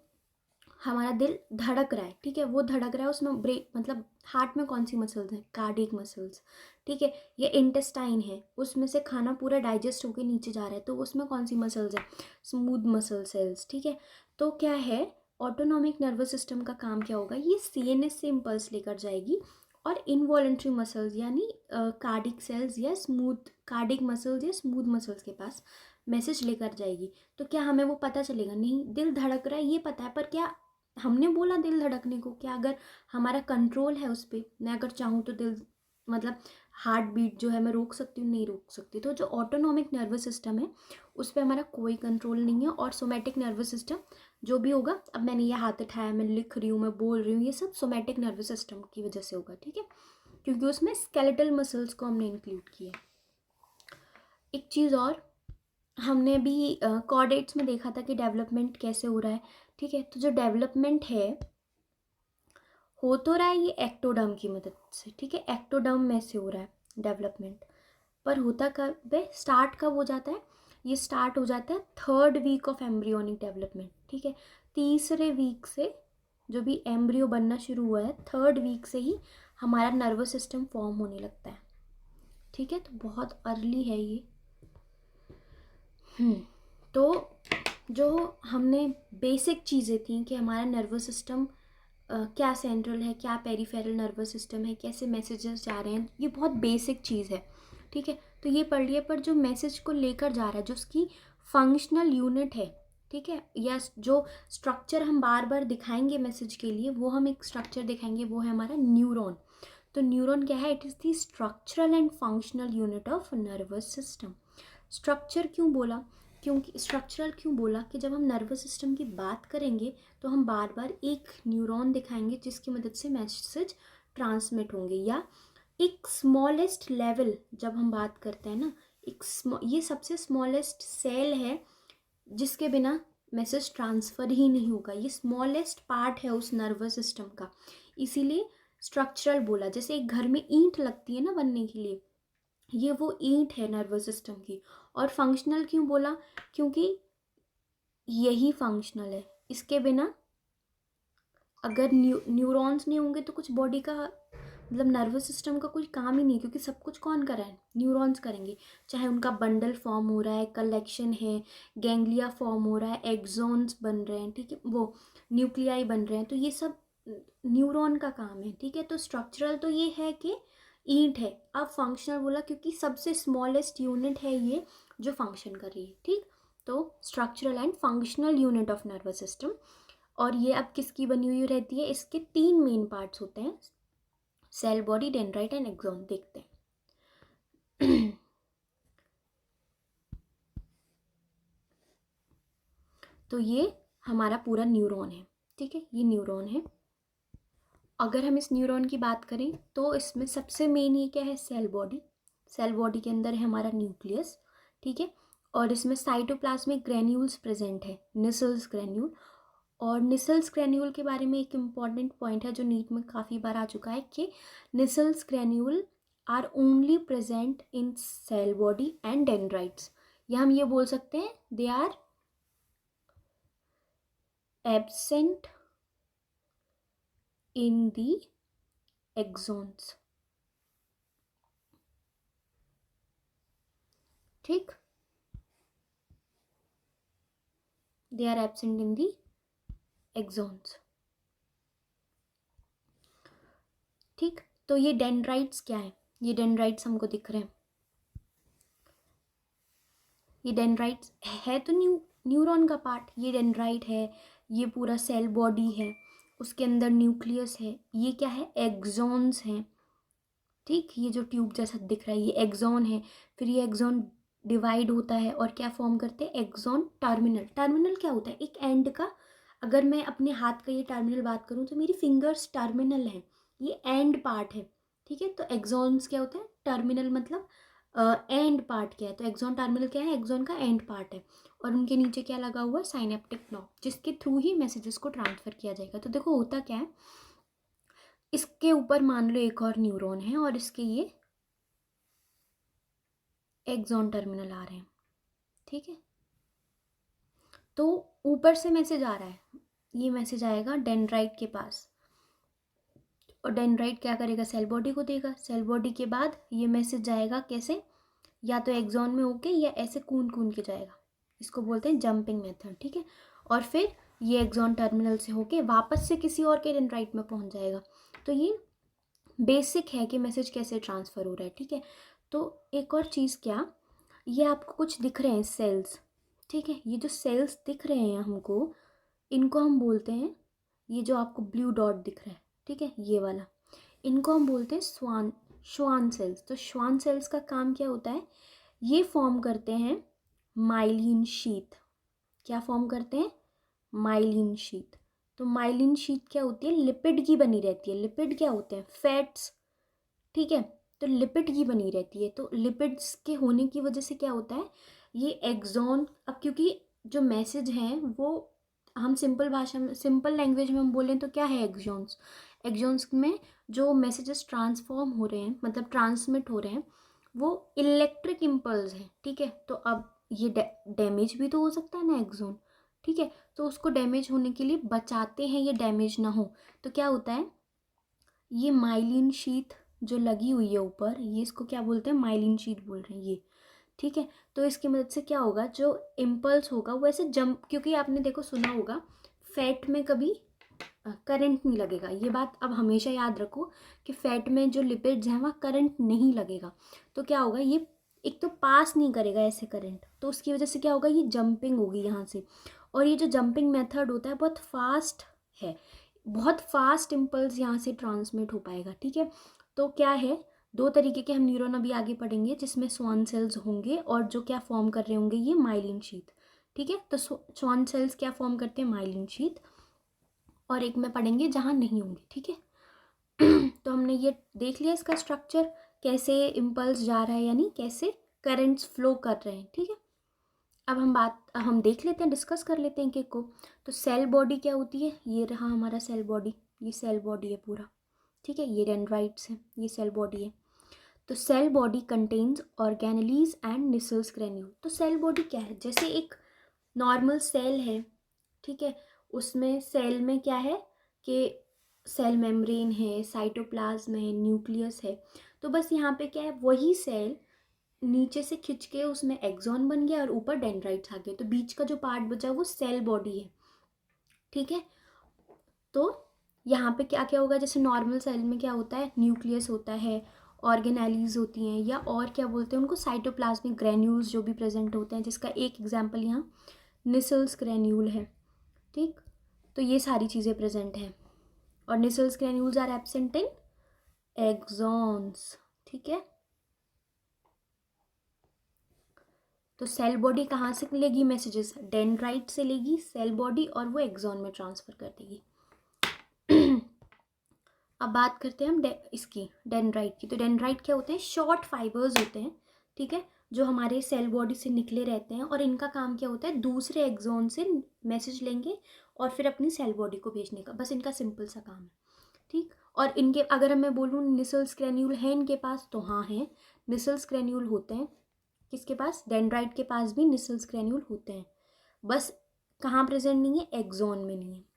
हमारा दिल धड़क रहा है, ठीक है, वो धड़क रहा है, उसमें ब्रेन मतलब हार्ट में कौन सी मसल्स हैं, कार्डियक मसल्स, ठीक है। ये इंटेस्टाइन है, उसमें से खाना पूरा डाइजेस्ट होकर नीचे जा रहा है, तो उसमें कौन सी मसल्स है, स्मूथ मसल सेल्स, ठीक है। तो क्या है, ऑटोनॉमिक नर्वस सिस्टम का काम क्या होगा, ये सीएनएस से इम्पल्स लेकर जाएगी और इनवॉलेंट्री मसल्स यानी कार्डिक सेल्स या स्मूथ कार्डिक मसल्स या स्मूथ मसल्स के पास मैसेज लेकर जाएगी। तो क्या हमें वो पता चलेगा, नहीं, दिल धड़क रहा है ये पता है, पर क्या हमने बोला दिल धड़कने को, क्या अगर हमारा कंट्रोल है उस पर, मैं अगर चाहूँ तो दिल मतलब हार्ट बीट जो है मैं रोक सकती हूँ, नहीं रोक सकती। तो जो ऑटोनॉमिक नर्वस सिस्टम है उस पर हमारा कोई कंट्रोल नहीं है, और सोमैटिक नर्वस सिस्टम जो भी होगा, अब मैंने ये हाथ उठाया, मैं लिख रही हूँ, मैं बोल रही हूँ, ये सब सोमैटिक नर्वस सिस्टम की वजह से होगा, ठीक है, क्योंकि उसमें स्केलेटल मसल्स को हमने इंक्लूड किया। एक चीज़ और, हमने भी कॉर्डेट्स में देखा था कि डेवलपमेंट कैसे हो रहा है, ठीक है। तो जो डेवलपमेंट है हो तो रहा है ये एक्टोडर्म की मदद से, ठीक है, एक्टोडर्म में से हो रहा है डेवलपमेंट, पर होता कब है, स्टार्ट कब हो जाता है, ये स्टार्ट हो जाता है 3rd week of embryonic development, ठीक है। तीसरे वीक से जो भी एम्ब्रियो बनना शुरू हुआ है, 3rd वीक से ही हमारा नर्वस सिस्टम फॉर्म होने लगता है, ठीक है। तो बहुत अर्ली है ये। तो जो हमने बेसिक चीज़ें थी कि हमारा नर्वस सिस्टम क्या सेंट्रल है, क्या पेरिफेरल नर्वस सिस्टम है, कैसे मैसेजेस जा रहे हैं, ये बहुत बेसिक चीज़ है, ठीक है। तो ये पढ़ लिया, पर जो मैसेज को लेकर जा रहा है, जो उसकी फंक्शनल यूनिट है, ठीक है, या जो स्ट्रक्चर हम बार बार दिखाएंगे मैसेज के लिए, वो हम एक स्ट्रक्चर दिखाएंगे, वो है हमारा न्यूरॉन। तो न्यूरॉन क्या है, it is the structural and functional unit of nervous system. Structure क्यों बोला, क्योंकि स्ट्रक्चरल क्यों बोला कि जब हम नर्वस सिस्टम की बात करेंगे तो हम बार बार एक न्यूरॉन दिखाएंगे जिसकी मदद से मैसेज ट्रांसमिट होंगे, या एक स्मॉलेस्ट लेवल जब हम बात करते हैं ना, ये सबसे स्मॉलेस्ट सेल है जिसके बिना मैसेज ट्रांसफ़र ही नहीं होगा, ये स्मॉलेस्ट पार्ट है उस नर्वस सिस्टम का, इसीलिए स्ट्रक्चरल बोला। जैसे एक घर में ईंट लगती है ना बनने के लिए, ये वो ईंट है नर्वस सिस्टम की। और फंक्शनल क्यों बोला, क्योंकि यही फंक्शनल है, इसके बिना अगर न्यूरॉन्स नहीं होंगे तो कुछ बॉडी का मतलब नर्वस सिस्टम का कोई काम ही नहीं, क्योंकि सब कुछ कौन कर रहा है, न्यूरॉन्स करेंगे। चाहे उनका बंडल फॉर्म हो रहा है, कलेक्शन है, गैंग्लिया फॉर्म हो रहा है, एक्सॉन्स बन रहे हैं, ठीक है, वो न्यूक्लियाई बन रहे हैं, तो ये सब न्यूरॉन का काम है, ठीक है। तो स्ट्रक्चरल तो ये है कि ईंट है। अब फंक्शनल बोला क्योंकि सबसे स्मॉलेस्ट यूनिट है ये जो फंक्शन कर रही है, ठीक। तो structural and functional unit of nervous system. और ये अब किसकी बनी हुई रहती है, इसके 3 मेन पार्ट्स होते हैं, cell body, dendrite and axon देखते हैं। तो ये हमारा पूरा न्यूरॉन है, ठीक है, ये न्यूरॉन है। अगर हम इस न्यूरॉन की बात करें तो इसमें सबसे मेन ये क्या है, सेल बॉडी। सेल बॉडी के अंदर है हमारा न्यूक्लियस, ठीक है, और इसमें साइटोप्लाज्मिक ग्रेन्यूल्स प्रेजेंट है, निसल्स ग्रेन्यूल। और निसल्स ग्रेन्यूल के बारे में एक इम्पॉर्टेंट पॉइंट है जो नीट में काफ़ी बार आ चुका है कि Nissl's granule are only present in cell body and dendrites, या हम ये बोल सकते हैं they are absent in the axons, ठीक, they are absent in the axons, ठीक। तो ये डेंड्राइट्स क्या है, ये डेंड्राइट्स हमको दिख रहे हैं, ये डेंड्राइट्स है तो न्यूरॉन का पार्ट, ये डेंड्राइट है, ये पूरा सेल बॉडी है, उसके अंदर न्यूक्लियस है, ये क्या है, एक्सॉन्स हैं, ठीक, ये जो ट्यूब जैसा दिख रहा है ये एक्सॉन है। फिर ये एक्सॉन डिवाइड होता है और क्या फॉर्म करते हैं, एक्सॉन टर्मिनल। टर्मिनल क्या होता है, एक एंड का, अगर मैं अपने हाथ का ये टर्मिनल बात करूँ तो मेरी फिंगर्स टर्मिनल है, ये एंड पार्ट है, ठीक है। तो एक्सॉन्स क्या होता है, टर्मिनल मतलब एंड पार्ट क्या है, तो एक्सॉन टर्मिनल क्या है, एक्सॉन का एंड पार्ट है। और उनके नीचे क्या लगा हुआ है, साइनेप्टिक नॉब, जिसके थ्रू ही मैसेजेस को ट्रांसफ़र किया जाएगा। तो देखो होता क्या है, इसके ऊपर मान लो एक और न्यूरॉन है और इसके ये एक्सॉन टर्मिनल आ रहे हैं, ठीक है। तो ऊपर से मैसेज आ रहा है, ये मैसेज आएगा डेंड्राइट के पास, और डेंड्राइट क्या करेगा, सेल बॉडी को देगा। सेल बॉडी के बाद ये मैसेज जाएगा कैसे, या तो एक्सॉन में होके या ऐसे कून कून के जाएगा, इसको बोलते हैं जंपिंग मेथड, ठीक है। और फिर ये एक्सॉन टर्मिनल से होके वापस से किसी और के डेंड्राइट में पहुंच जाएगा। तो ये बेसिक है कि मैसेज कैसे ट्रांसफ़र हो रहा है, ठीक है। तो एक और चीज़ क्या, ये आपको कुछ दिख रहे हैं सेल्स, ठीक है, ये जो सेल्स दिख रहे हैं हमको, इनको हम बोलते हैं, ये जो आपको ब्लू डॉट दिख रहा है, ठीक है, ये वाला, इनको हम बोलते हैं श्वान सेल्स। तो श्वान सेल्स का काम क्या होता है, ये फॉर्म करते हैं माइलिन शीथ। क्या फॉर्म करते हैं, माइलिन शीथ। तो माइलिन शीथ क्या होती है, लिपिड की बनी रहती है। लिपिड क्या होते हैं, फैट्स, ठीक है। तो लिपिड की बनी रहती है, तो लिपिड्स के होने की वजह से क्या होता है, ये एक्सॉन, अब क्योंकि जो मैसेज हैं वो हम सिंपल भाषा में, सिंपल लैंग्वेज में हम बोलें तो क्या है, एक्सॉन्स। एक्सॉन्स में जो मैसेजेस ट्रांसफॉर्म हो रहे हैं, मतलब ट्रांसमिट हो रहे हैं, वो इलेक्ट्रिक इम्पल्स हैं, ठीक है। तो अब ये डैमेज भी तो हो सकता है ना एक्सॉन, ठीक है। तो उसको डैमेज होने के लिए बचाते हैं, ये डैमेज ना हो। तो क्या होता है, ये माइलिन शीथ जो लगी हुई है ऊपर, ये इसको क्या बोलते हैं, माइलिन शीथ बोल रहे हैं ये, ठीक है। तो इसकी मदद से क्या होगा, जो इम्पल्स होगा वो ऐसे जंप, क्योंकि आपने देखो सुना होगा फैट में कभी करंट नहीं लगेगा, ये बात अब हमेशा याद रखो कि फैट में जो लिपिड्स हैं वहाँ करंट नहीं लगेगा। तो क्या होगा, ये एक तो पास नहीं करेगा ऐसे करंट, तो उसकी वजह से क्या होगा, ये जंपिंग होगी यहाँ से। और ये जो जंपिंग मेथड होता है बहुत फास्ट है, बहुत फास्ट इम्पल्स यहाँ से ट्रांसमिट हो पाएगा, ठीक है। तो क्या है, दो तरीके के हम न्यूरॉन अभी आगे पढ़ेंगे जिसमें स्वान सेल्स होंगे और जो क्या फॉर्म कर रहे होंगे, ये माइलिन शीथ, ठीक है। तो स्वान सेल्स क्या फॉर्म करते हैं, माइलिन शीथ, और एक में पढ़ेंगे जहाँ नहीं होंगे, ठीक है। तो हमने ये देख लिया इसका स्ट्रक्चर, कैसे इम्पल्स जा रहा है, यानी कैसे करंट्स फ्लो कर रहे हैं, ठीक है। अब हम देख लेते हैं, डिस्कस कर लेते हैं एक एक को। तो सेल बॉडी क्या होती है, ये रहा हमारा सेल बॉडी, ये सेल बॉडी है पूरा, ठीक है, ये डेंड्राइट्स है, ये सेल बॉडी है। तो cell body contains organelles and Nissl's granule. तो सेल बॉडी क्या है, जैसे एक नॉर्मल सेल है, ठीक है, उसमें सेल में क्या है कि सेल मेम्ब्रेन है, साइटोप्लाज्म है, न्यूक्लियस है। तो बस यहाँ पे क्या है, वही सेल नीचे से खिंच के उसमें एक्सॉन बन गया और ऊपर डेंड्राइट्स आ गए, तो बीच का जो पार्ट बचा वो सेल बॉडी है, ठीक है। तो यहाँ पे क्या क्या होगा, जैसे नॉर्मल सेल में क्या होता है, न्यूक्लियस होता है, ऑर्गेनेलीज होती हैं, या और क्या बोलते हैं उनको, साइटोप्लाज्मिक ग्रेन्यूल्स जो भी प्रेजेंट होते हैं, जिसका एक एग्जाम्पल यहाँ निसल्स ग्रेन्यूल है, ठीक। तो ये सारी चीज़ें प्रेजेंट हैं, और Nissl's granules are absent in axons, ठीक है। तो सेल बॉडी कहाँ से लेगी मैसेजेस? डेंड्राइट से लेगी सेल बॉडी और वो एक्सॉन में ट्रांसफ़र कर देगी। अब बात करते हैं हम इसकी डेंड्राइट की। तो डेंड्राइट क्या होते हैं? शॉर्ट फाइबर्स होते हैं, ठीक है, जो हमारे सेल बॉडी से निकले रहते हैं, और इनका काम क्या होता है? दूसरे एक्सॉन से मैसेज लेंगे और फिर अपनी सेल बॉडी को भेजने का, बस इनका सिंपल सा काम है, ठीक। और इनके अगर मैं बोलूँ निसल्स ग्रेन्यूल है इनके पास, तो हाँ है, निसल्स ग्रेन्यूल होते हैं। किसके पास? डेंड्राइट के पास भी निसल्स ग्रेन्यूल होते हैं, बस कहाँ प्रेजेंट नहीं है? एक्सॉन में नहीं है।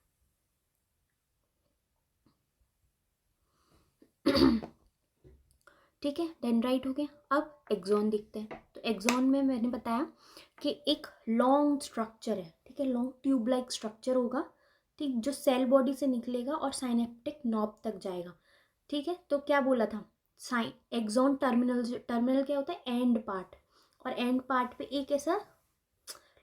ठीक है, डेंड्राइट हो गया। अब एक्सॉन देखते हैं। तो एक्सॉन में मैंने बताया कि एक लॉन्ग स्ट्रक्चर है, ठीक है, लॉन्ग ट्यूब लाइक स्ट्रक्चर होगा, ठीक, जो सेल बॉडी से निकलेगा और साइनेप्टिक नॉब तक जाएगा, ठीक है। तो क्या बोला था? एक्सॉन टर्मिनल, टर्मिनल क्या होता है? एंड पार्ट, और एंड पार्ट पे एक ऐसा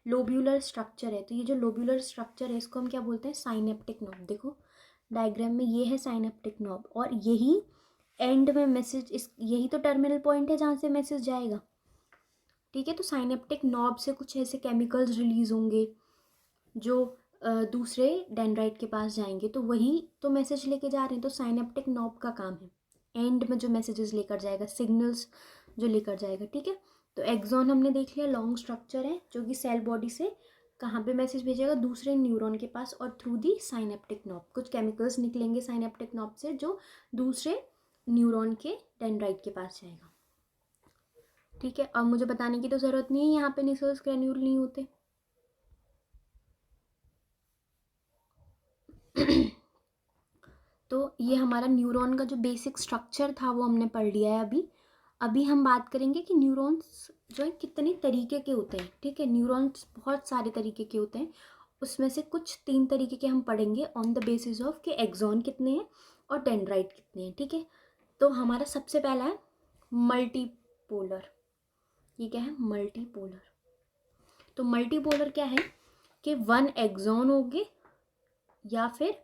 लोब्यूलर स्ट्रक्चर है। तो ये जो लोब्यूलर स्ट्रक्चर है इसको हम क्या बोलते हैं? Synaptic knob. देखो डायग्राम में ये है साइनेप्टिक नॉब, और यही एंड में मैसेज, इस यही तो टर्मिनल पॉइंट है जहाँ से मैसेज जाएगा, ठीक है। तो साइनेप्टिक नॉब से कुछ ऐसे केमिकल्स रिलीज होंगे जो दूसरे डेंड्राइट के पास जाएंगे, तो वही तो मैसेज लेके जा रहे हैं। तो साइनेप्टिक नॉब का काम है एंड में जो मैसेजेस लेकर जाएगा, सिग्नल्स जो लेकर जाएगा, ठीक है। तो एक्सॉन हमने देख लिया, लॉन्ग स्ट्रक्चर है जो कि सेल बॉडी से कहाँ पे मैसेज भेजेगा? दूसरे न्यूरॉन के पास, और थ्रू दी साइनेप्टिक नॉब कुछ केमिकल्स निकलेंगे साइनेप्टिक नॉब से जो दूसरे न्यूरॉन के डेंड्राइट के पास जाएगा, ठीक है। अब मुझे बताने की तो ज़रूरत नहीं है यहाँ पे निसल्स ग्रेन्यूल नहीं होते। तो ये हमारा न्यूरॉन का जो बेसिक स्ट्रक्चर था वो हमने पढ़ लिया है अभी। अभी हम बात करेंगे कि न्यूरॉन्स जो है कितने तरीके के होते हैं, ठीक है। न्यूरॉन्स बहुत सारे तरीके के होते हैं, उसमें से कुछ 3 तरीके के हम पढ़ेंगे ऑन द बेसिस ऑफ कि एक्सॉन कितने हैं और डेंड्राइट कितने हैं, ठीक है। तो हमारा सबसे पहला है मल्टीपोलर। ये क्या है? मल्टीपोलर। तो मल्टीपोलर क्या है कि 1 एक्सॉन होंगे या फिर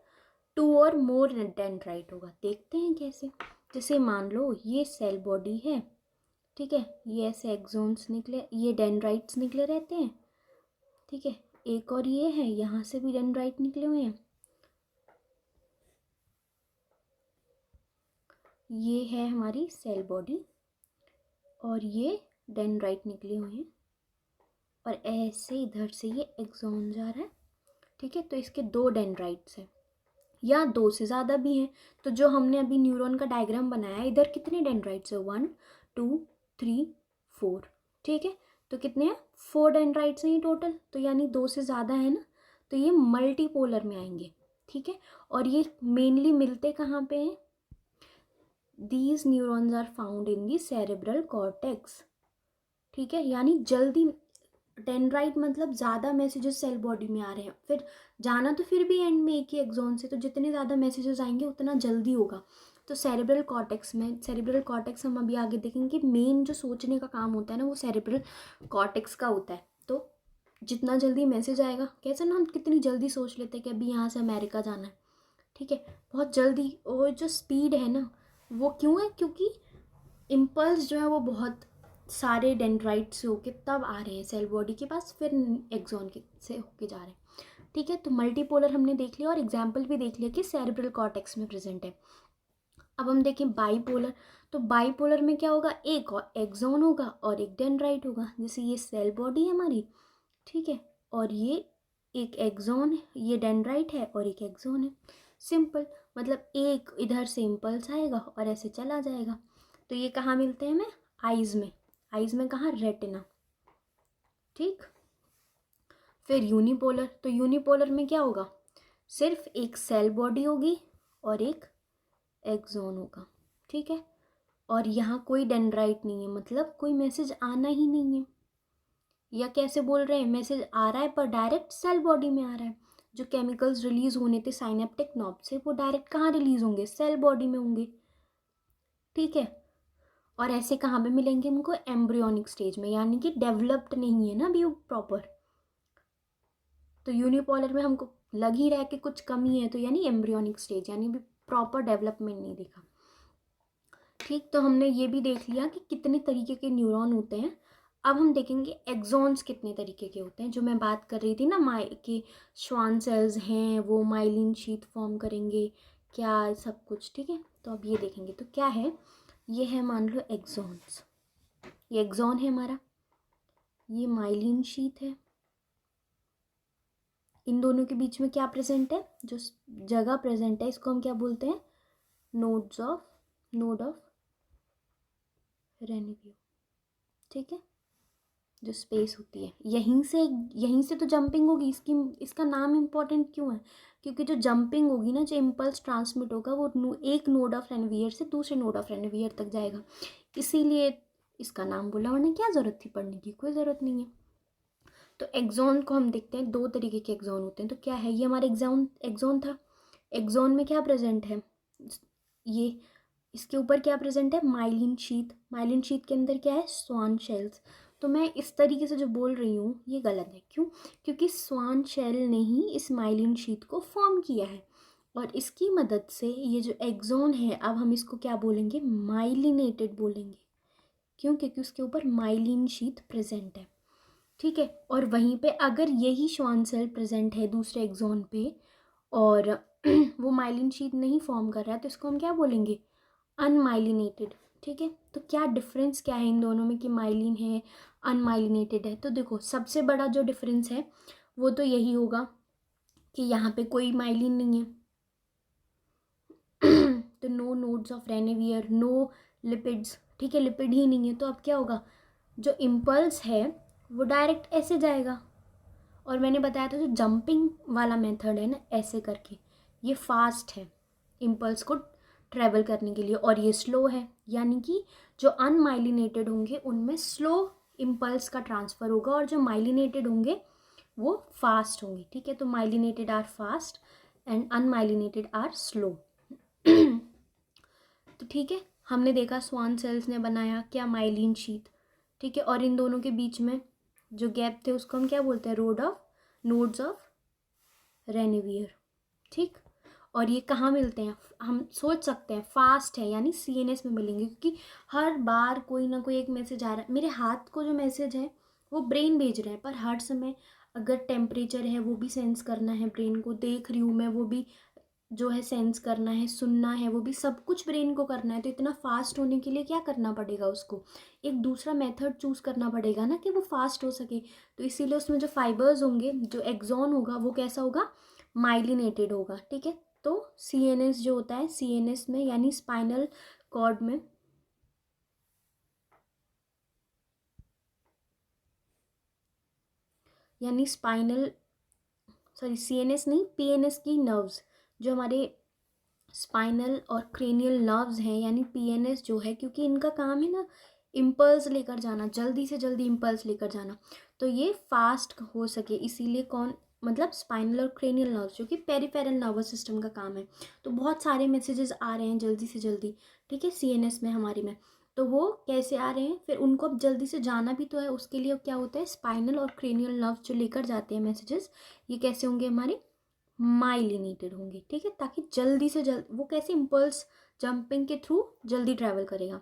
2 और मोर डेंड्राइट होगा। देखते हैं कैसे। जैसे मान लो ये सेल बॉडी है, ठीक है, ये ऐसे एक्सॉन्स निकले, ये डेंड्राइट्स निकले रहते हैं, ठीक है। एक और ये है, यहाँ से भी डेंड्राइट निकले हुए हैं, ये है हमारी सेल बॉडी, और ये डेंड्राइट निकले हुए हैं, और ऐसे इधर से ये एक्सॉन जा रहा है, ठीक है। तो इसके 2 डेंड्राइट्स हैं या 2 से ज़्यादा भी हैं। तो जो हमने अभी न्यूरॉन का डायग्राम बनाया है, इधर कितने डेंड्राइट्स है? 1 2 3 4, ठीक है। तो कितने हैं? 4 डेंड्राइट्स हैं ये टोटल, तो यानी 2 से ज़्यादा है ना, तो ये मल्टीपोलर में आएंगे, ठीक है। और ये मेनली मिलते कहाँ पे हैं? These neurons are found in the cerebral cortex, ठीक है। यानी जल्दी डेंड्राइट मतलब ज़्यादा मैसेजेस सेल बॉडी में आ रहे हैं, फिर जाना तो फिर भी एंड में एक ही एक्सॉन से, तो जितने ज़्यादा मैसेजेस आएंगे उतना जल्दी होगा। तो सेरेब्रल कॉर्टेक्स में, सेरेब्रल कॉर्टेक्स हम अभी आगे देखेंगे, मेन जो सोचने का काम होता है ना वो सेरेब्रल कॉर्टेक्स का होता है। तो जितना जल्दी मैसेज आएगा, कैसे ना हम कितनी जल्दी सोच लेते हैं कि अभी यहाँ से अमेरिका जाना है, ठीक है, बहुत जल्दी। और जो स्पीड है ना वो क्यों है? क्योंकि इम्पल्स जो है वो बहुत सारे डेंड्राइट से होके तब आ रहे हैं सेल बॉडी के पास, फिर एक्सॉन के से होके जा रहे हैं, ठीक है। तो मल्टीपोलर हमने देख लिया और एग्जाम्पल भी देख लिया कि सेरेब्रल कॉर्टेक्स में प्रेजेंट है। अब हम देखें बाईपोलर। तो बाईपोलर में क्या होगा? एक और एक्सॉन होगा और एक डेंड्राइट होगा। जैसे ये सेल बॉडी है हमारी, ठीक है, और ये एक एक्सॉन है, ये डेंड्राइट है और एक एक्सॉन है। सिंपल, मतलब एक इधर से इम्पल्स आएगा और ऐसे चला जाएगा। तो ये कहाँ मिलते हैं हमें? आइज़ में। आइज़ में कहाँ? रेटिना, ठीक। फिर यूनिपोलर। तो यूनिपोलर में क्या होगा? सिर्फ एक सेल बॉडी होगी और एक एक्सॉन होगा, ठीक है। और यहाँ कोई डेंड्राइट नहीं है, मतलब कोई मैसेज आना ही नहीं है। या कैसे बोल रहे हैं? मैसेज आ रहा है पर डायरेक्ट सेल बॉडी में आ रहा है। जो केमिकल्स रिलीज होने थे साइनेप्टिक नॉब से वो डायरेक्ट कहाँ रिलीज होंगे? सेल बॉडी में होंगे, ठीक है। और ऐसे कहाँ पे मिलेंगे हमको? एम्ब्रियोनिक स्टेज में, यानी कि डेवलप्ड नहीं है ना अभी वो प्रॉपर। तो यूनिपोलर में हमको लग ही रहा है कि कुछ कमी है, तो यानी एम्ब्रियोनिक स्टेज, यानी भी प्रॉपर डेवलपमेंट नहीं देखा। ठीक, तो हमने ये भी देख लिया कि कितने तरीके के न्यूरॉन होते हैं। अब हम देखेंगे एक्सॉन्स कितने तरीके के होते हैं। जो मैं बात कर रही थी ना कि श्वान सेल्स हैं, वो माइलिन शीथ फॉर्म करेंगे, क्या सब कुछ, ठीक है। तो अब ये देखेंगे तो क्या है, ये है मान लो एक्सॉन्स, ये एक्सॉन है हमारा, ये माइलिन शीथ है। इन दोनों के बीच में क्या प्रेजेंट है, जो जगह प्रेजेंट है इसको हम क्या बोलते हैं, नोड ऑफ रेनिव्यू, ठीक है। जो स्पेस होती है यहीं से तो जंपिंग होगी। इसका नाम इम्पॉर्टेंट क्यों है, क्योंकि जो जंपिंग होगी ना, जो इम्पल्स ट्रांसमिट होगा वो एक नोड ऑफ रेनवियर से दूसरे नोड ऑफ रेनवियर तक जाएगा, इसीलिए इसका नाम बोला, वरना क्या ज़रूरत थी पढ़ने की, कोई ज़रूरत नहीं है। तो एक्सॉन को हम देखते हैं, दो तरीके के एक्सॉन होते हैं। तो क्या है, ये हमारा एक्सॉन था। एक्सॉन में क्या प्रेजेंट है, ये इसके ऊपर क्या प्रेजेंट है, माइलिन शीथ। माइलिन शीथ के अंदर क्या है, स्वान शेल्स। तो मैं इस तरीके से जो बोल रही हूँ ये गलत है, क्यों, क्योंकि स्वान शेल ने ही इस माइलिन शीथ को फॉर्म किया है, और इसकी मदद से ये जो एक्सॉन है, अब हम इसको क्या बोलेंगे, माइलिनेटेड बोलेंगे। क्यों, क्योंकि उसके ऊपर माइलिन शीथ प्रेजेंट है, ठीक है। और वहीं पे अगर यही श्वान सेल प्रेजेंट है दूसरे एक्सॉन पे और वो माइलिन शीथ नहीं फॉर्म कर रहा है, तो इसको हम क्या बोलेंगे, अनमाइलिनेटेड, ठीक है। तो क्या डिफरेंस क्या है इन दोनों में कि माइलिन है, अनमाइलिनेटेड है। तो देखो सबसे बड़ा जो डिफरेंस है वो तो यही होगा कि यहाँ पे कोई माइलिन नहीं है तो no nodes of Ranvier, no lipids, ठीक है, लिपिड ही नहीं है। तो अब क्या होगा, जो इम्पल्स है वो डायरेक्ट ऐसे जाएगा, और मैंने बताया था जो जंपिंग वाला मेथड है ना, ऐसे करके, ये फास्ट है इम्पल्स को ट्रैवल करने के लिए, और ये स्लो है, यानी कि जो अनमाइलिनेटेड होंगे उनमें स्लो इम्पल्स का ट्रांसफ़र होगा, और जो माइलिनेटेड होंगे वो फास्ट होंगे, ठीक है। तो myelinated are fast and unmyelinated are slow. तो ठीक है, हमने देखा स्वान सेल्स ने बनाया क्या, माइलिन शीथ, ठीक है। और इन दोनों के बीच में जो गैप थे उसको हम क्या बोलते हैं, नोड्स ऑफ रेनिवियर, ठीक। और ये कहाँ मिलते हैं, हम सोच सकते हैं फास्ट है यानी सीएनएस में मिलेंगे, क्योंकि हर बार कोई ना कोई एक मैसेज आ रहा है। मेरे हाथ को जो मैसेज है वो ब्रेन भेज रहा है, पर हर समय अगर टेम्परेचर है वो भी सेंस करना है, ब्रेन को देख रही हूँ मैं वो भी जो है सेंस करना है, सुनना है वो भी, सब कुछ ब्रेन को करना है। तो इतना फास्ट होने के लिए क्या करना पड़ेगा, उसको एक दूसरा मेथड चूज़ करना पड़ेगा ना कि वो फास्ट हो सके। तो इसीलिए उसमें जो फाइबर्स होंगे, जो एक्सॉन होगा वो कैसा होगा, माइलिनेटेड होगा, ठीक है। तो सीएनएस जो होता है, सीएनएस में यानी स्पाइनल कॉर्ड में, यानी सीएनएस नहीं, पीएनएस की नर्व्स, जो हमारे स्पाइनल और क्रेनियल नर्व्स हैं, यानी पीएनएस जो है, क्योंकि इनका काम है ना इम्पल्स लेकर जाना, जल्दी से जल्दी इम्पल्स लेकर जाना, तो ये फास्ट हो सके, इसीलिए कौन, मतलब स्पाइनल और क्रेनियल नर्व्स, जो कि पेरिफेरल नर्वस सिस्टम का काम है। तो बहुत सारे मैसेजेस आ रहे हैं जल्दी से जल्दी, ठीक है, सीएनएस में हमारे में, तो वो कैसे आ रहे हैं, फिर उनको अब जल्दी से जाना भी तो है, उसके लिए क्या होता है, स्पाइनल और क्रेनियल नर्व्स जो लेकर जाते हैं मैसेजेस, ये कैसे होंगे, हमारे माइलिनेटेड होंगे, ठीक है, ताकि जल्दी से जल्द वो कैसे इम्पल्स जंपिंग के थ्रू जल्दी ट्रैवल करेगा।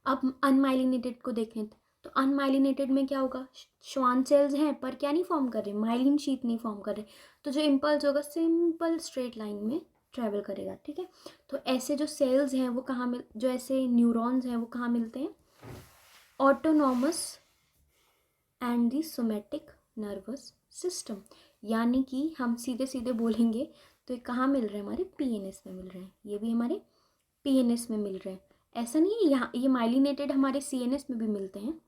अब अनमाइलिनेटेड को देखें तो अनमाइलिनेटेड में क्या होगा, श्वान सेल्स हैं पर क्या नहीं फॉर्म कर रहे, माइलिन शीथ नहीं फॉर्म कर रहे, तो जो इम्पल्स होगा सिंपल स्ट्रेट लाइन में ट्रैवल करेगा, ठीक है। तो ऐसे जो सेल्स हैं वो कहाँ मिल, जो ऐसे न्यूरॉन्स हैं वो कहाँ मिलते हैं, autonomous and the somatic nervous system, यानी कि हम सीधे सीधे बोलेंगे तो ये कहाँ मिल रहे हैं, हमारे पीएनएस में मिल रहे हैं, ये भी हमारे पीएनएस में मिल रहे हैं। ऐसा नहीं है, यहाँ ये माइलिनेटेड हमारे सीएनएस में भी मिलते हैं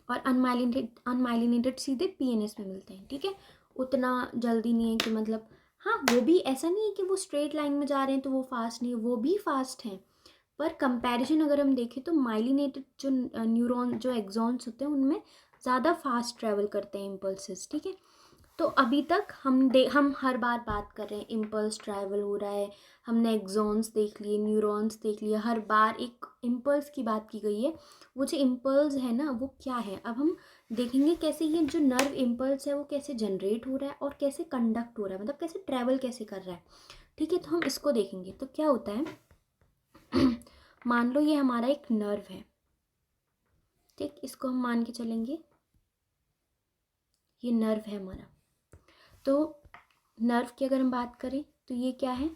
और अनमाइलिनेटेड सीधे पीएनएस में मिलते हैं, ठीक है। उतना जल्दी नहीं है कि मतलब, हाँ वो भी ऐसा नहीं है कि वो स्ट्रेट लाइन में जा रहे हैं तो वो फास्ट नहीं है, वो भी फास्ट हैं, पर कंपैरिजन अगर हम देखें तो माइलिनेटेड जो न्यूरॉन जो एक्सॉन्स होते हैं उनमें ज़्यादा फास्ट ट्रैवल करते हैं इम्पल्सेस, ठीक है। तो अभी तक हम हर बार बात कर रहे हैं इम्पल्स ट्रैवल हो रहा है, हमने एक्सॉन्स देख लिए, न्यूरॉन्स देख लिए, हर बार एक इम्पल्स की बात की गई है। वो जो इम्पल्स है ना वो क्या है, अब हम देखेंगे कैसे ये जो नर्व इम्पल्स है वो कैसे जनरेट हो रहा है और कैसे कंडक्ट हो रहा है, मतलब कैसे ट्रैवल कैसे कर रहा है, ठीक है। तो हम इसको देखेंगे तो क्या होता है, मान लो ये हमारा एक नर्व है, ठीक, इसको हम मान के चलेंगे ये नर्व है हमारा। तो नर्व की अगर हम बात करें तो ये क्या है,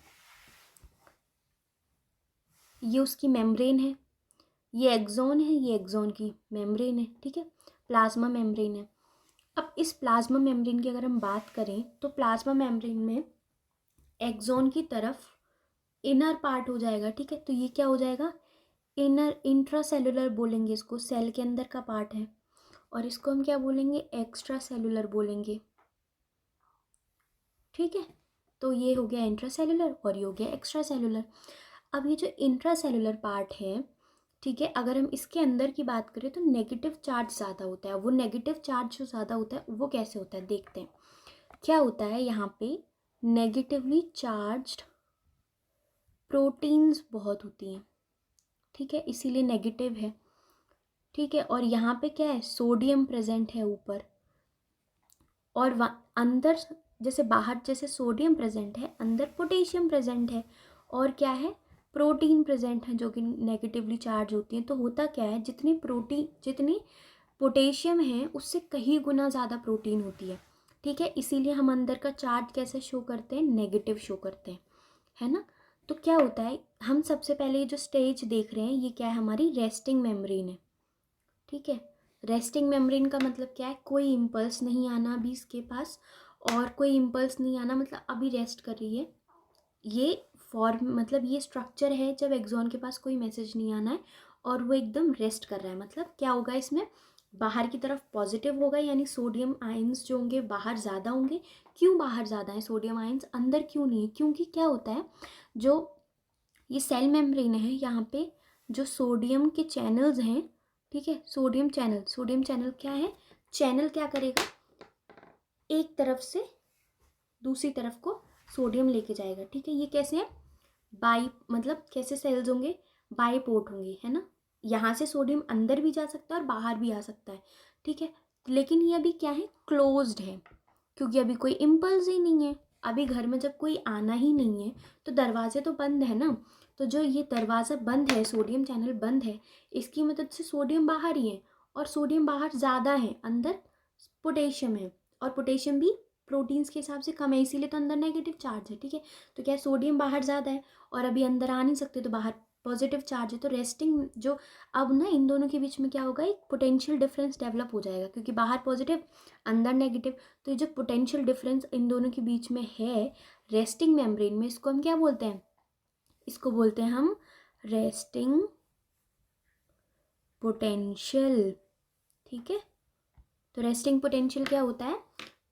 ये उसकी मेम्ब्रेन है, ये एक्सोन है, ये एक्सोन की मेम्ब्रेन है, ठीक है, प्लाज्मा मेम्ब्रेन है। अब इस प्लाज्मा मेम्ब्रेन की अगर हम बात करें तो प्लाज्मा मेम्ब्रेन में एक्सोन की तरफ इनर पार्ट हो जाएगा, ठीक है, तो ये क्या हो जाएगा, इनर इंट्रासेलुलर बोलेंगे इसको, सेल के अंदर का पार्ट है, और इसको हम क्या बोलेंगे, एक्स्ट्रा सेलुलर बोलेंगे, ठीक है। तो ये हो गया इंट्रासेलुलर और ये हो गया एक्स्ट्रा सेलुलर। अब ये जो इंट्रासेलुलर पार्ट है, ठीक है, अगर हम इसके अंदर की बात करें तो नेगेटिव चार्ज ज़्यादा होता है। वो नेगेटिव चार्ज जो ज़्यादा होता है वो कैसे होता है देखते हैं। क्या होता है, यहाँ पे नेगेटिवली चार्ज्ड प्रोटीन्स बहुत होती हैं, ठीक है, इसीलिए नेगेटिव है, ठीक है। और यहाँ पे क्या है, सोडियम प्रेजेंट है ऊपर, और अंदर जैसे बाहर जैसे सोडियम प्रेजेंट है, अंदर पोटेशियम प्रेजेंट है, और क्या है, प्रोटीन प्रेजेंट है जो कि नेगेटिवली चार्ज होती हैं। तो होता क्या है, जितनी पोटेशियम है उससे कहीं गुना ज़्यादा प्रोटीन होती है, ठीक है, इसीलिए हम अंदर का चार्ज कैसे शो करते हैं, नेगेटिव शो करते हैं, है ना। तो क्या होता है, हम सबसे पहले जो स्टेज देख रहे हैं ये क्या है, हमारी रेस्टिंग मेम्ब्रेन है, ठीक है। रेस्टिंग मेम्ब्रेन का मतलब क्या है, कोई इम्पल्स नहीं आना अभी इसके पास, और कोई इम्पल्स नहीं आना मतलब अभी रेस्ट कर रही है। ये फॉर्म मतलब ये स्ट्रक्चर है जब एक्सॉन के पास कोई मैसेज नहीं आना है और वो एकदम रेस्ट कर रहा है। मतलब क्या होगा, इसमें बाहर की तरफ पॉजिटिव होगा, यानी सोडियम आयंस जो होंगे बाहर ज़्यादा होंगे। क्यों बाहर ज़्यादा है सोडियम आयंस, अंदर क्यों नहीं है, क्योंकि क्या होता है, जो ये सेल मेम्ब्रेन है यहाँ पे जो सोडियम के चैनल्स हैं, ठीक है, सोडियम चैनल क्या है, चैनल क्या करेगा, एक तरफ से दूसरी तरफ को सोडियम लेके जाएगा, ठीक है। ये कैसे है, बाई मतलब कैसे सेल्स होंगे, बाई पोर्ट होंगे, है ना। यहाँ से सोडियम अंदर भी जा सकता है और बाहर भी आ सकता है, ठीक है। लेकिन ये अभी क्या है, क्लोज्ड है, क्योंकि अभी कोई इम्पल्स ही नहीं है। अभी घर में जब कोई आना ही नहीं है तो दरवाजे तो बंद है ना। तो जो ये दरवाज़ा बंद है, सोडियम चैनल बंद है, इसकी मदद से सोडियम बाहर ही है, और सोडियम बाहर ज़्यादा है, अंदर पोटेशियम है, और पोटेशियम भी प्रोटीन्स के हिसाब से कम है, इसीलिए तो अंदर नेगेटिव चार्ज है, ठीक है। तो क्या है, सोडियम बाहर ज़्यादा है और अभी अंदर आ नहीं सकते, तो बाहर पॉजिटिव चार्ज है। तो रेस्टिंग जो अब ना इन दोनों के बीच में क्या होगा, एक पोटेंशियल डिफरेंस डेवलप हो जाएगा, क्योंकि बाहर पॉजिटिव अंदर नेगेटिव। तो ये जो पोटेंशियल डिफरेंस इन दोनों के बीच में है रेस्टिंग मेम्ब्रेन में, इसको हम क्या बोलते हैं, इसको बोलते हैं हम रेस्टिंग पोटेंशियल, ठीक है। तो रेस्टिंग पोटेंशियल क्या होता है,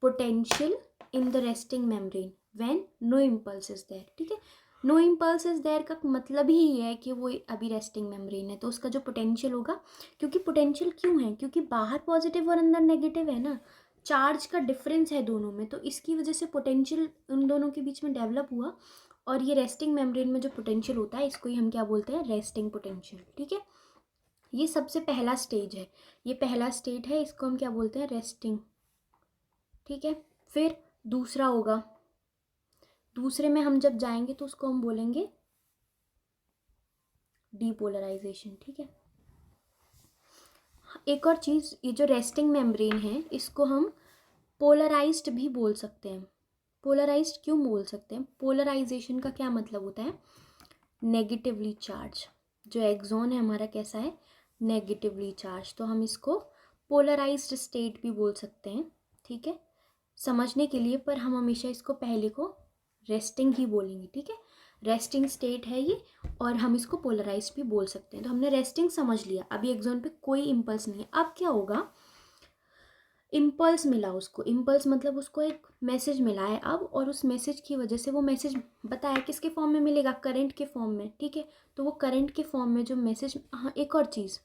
potential in the resting membrane when no impulse is there, ठीक है। नो इम्पल्स इज देयर का मतलब ही ये है कि वो अभी रेस्टिंग मेम्ब्रेन है, तो उसका जो पोटेंशियल होगा, क्योंकि पोटेंशियल क्यों है, क्योंकि बाहर पॉजिटिव और अंदर नेगेटिव है ना, चार्ज का डिफरेंस है दोनों में, तो इसकी वजह से पोटेंशियल उन दोनों के बीच में डेवलप हुआ। और ये रेस्टिंग मेम्ब्रेन में जो पोटेंशियल होता है इसको ही हम क्या बोलते हैं, रेस्टिंग पोटेंशियल, ठीक है। ये सबसे पहला स्टेज है, ये पहला स्टेट है, इसको हम क्या बोलते हैं, रेस्टिंग, ठीक है। फिर दूसरा होगा, दूसरे में हम जब जाएंगे तो उसको हम बोलेंगे डीपोलराइजेशन, ठीक है। एक और चीज़, ये जो रेस्टिंग मेम्ब्रेन है इसको हम पोलराइज्ड भी बोल सकते हैं। पोलराइज्ड क्यों बोल सकते हैं, पोलराइजेशन का क्या मतलब होता है, नेगेटिवली चार्ज। जो एक्सॉन है हमारा कैसा है, नेगेटिवली चार्ज, तो हम इसको पोलराइज्ड स्टेट भी बोल सकते हैं, ठीक है, समझने के लिए। पर हम हमेशा इसको पहले को रेस्टिंग ही बोलेंगे, ठीक है। रेस्टिंग स्टेट है ये, और हम इसको पोलराइज्ड भी बोल सकते हैं। तो हमने रेस्टिंग समझ लिया, अभी एक्सॉन पे कोई इम्पल्स नहीं है। अब क्या होगा, इम्पल्स मिला उसको, इम्पल्स मतलब उसको एक मैसेज मिला है अब, और उस मैसेज की वजह से वो मैसेज बताया किसके फॉर्म में मिलेगा, करंट के फॉर्म में, ठीक है। तो वो करंट के फॉर्म में जो मैसेज, हाँ एक और चीज़,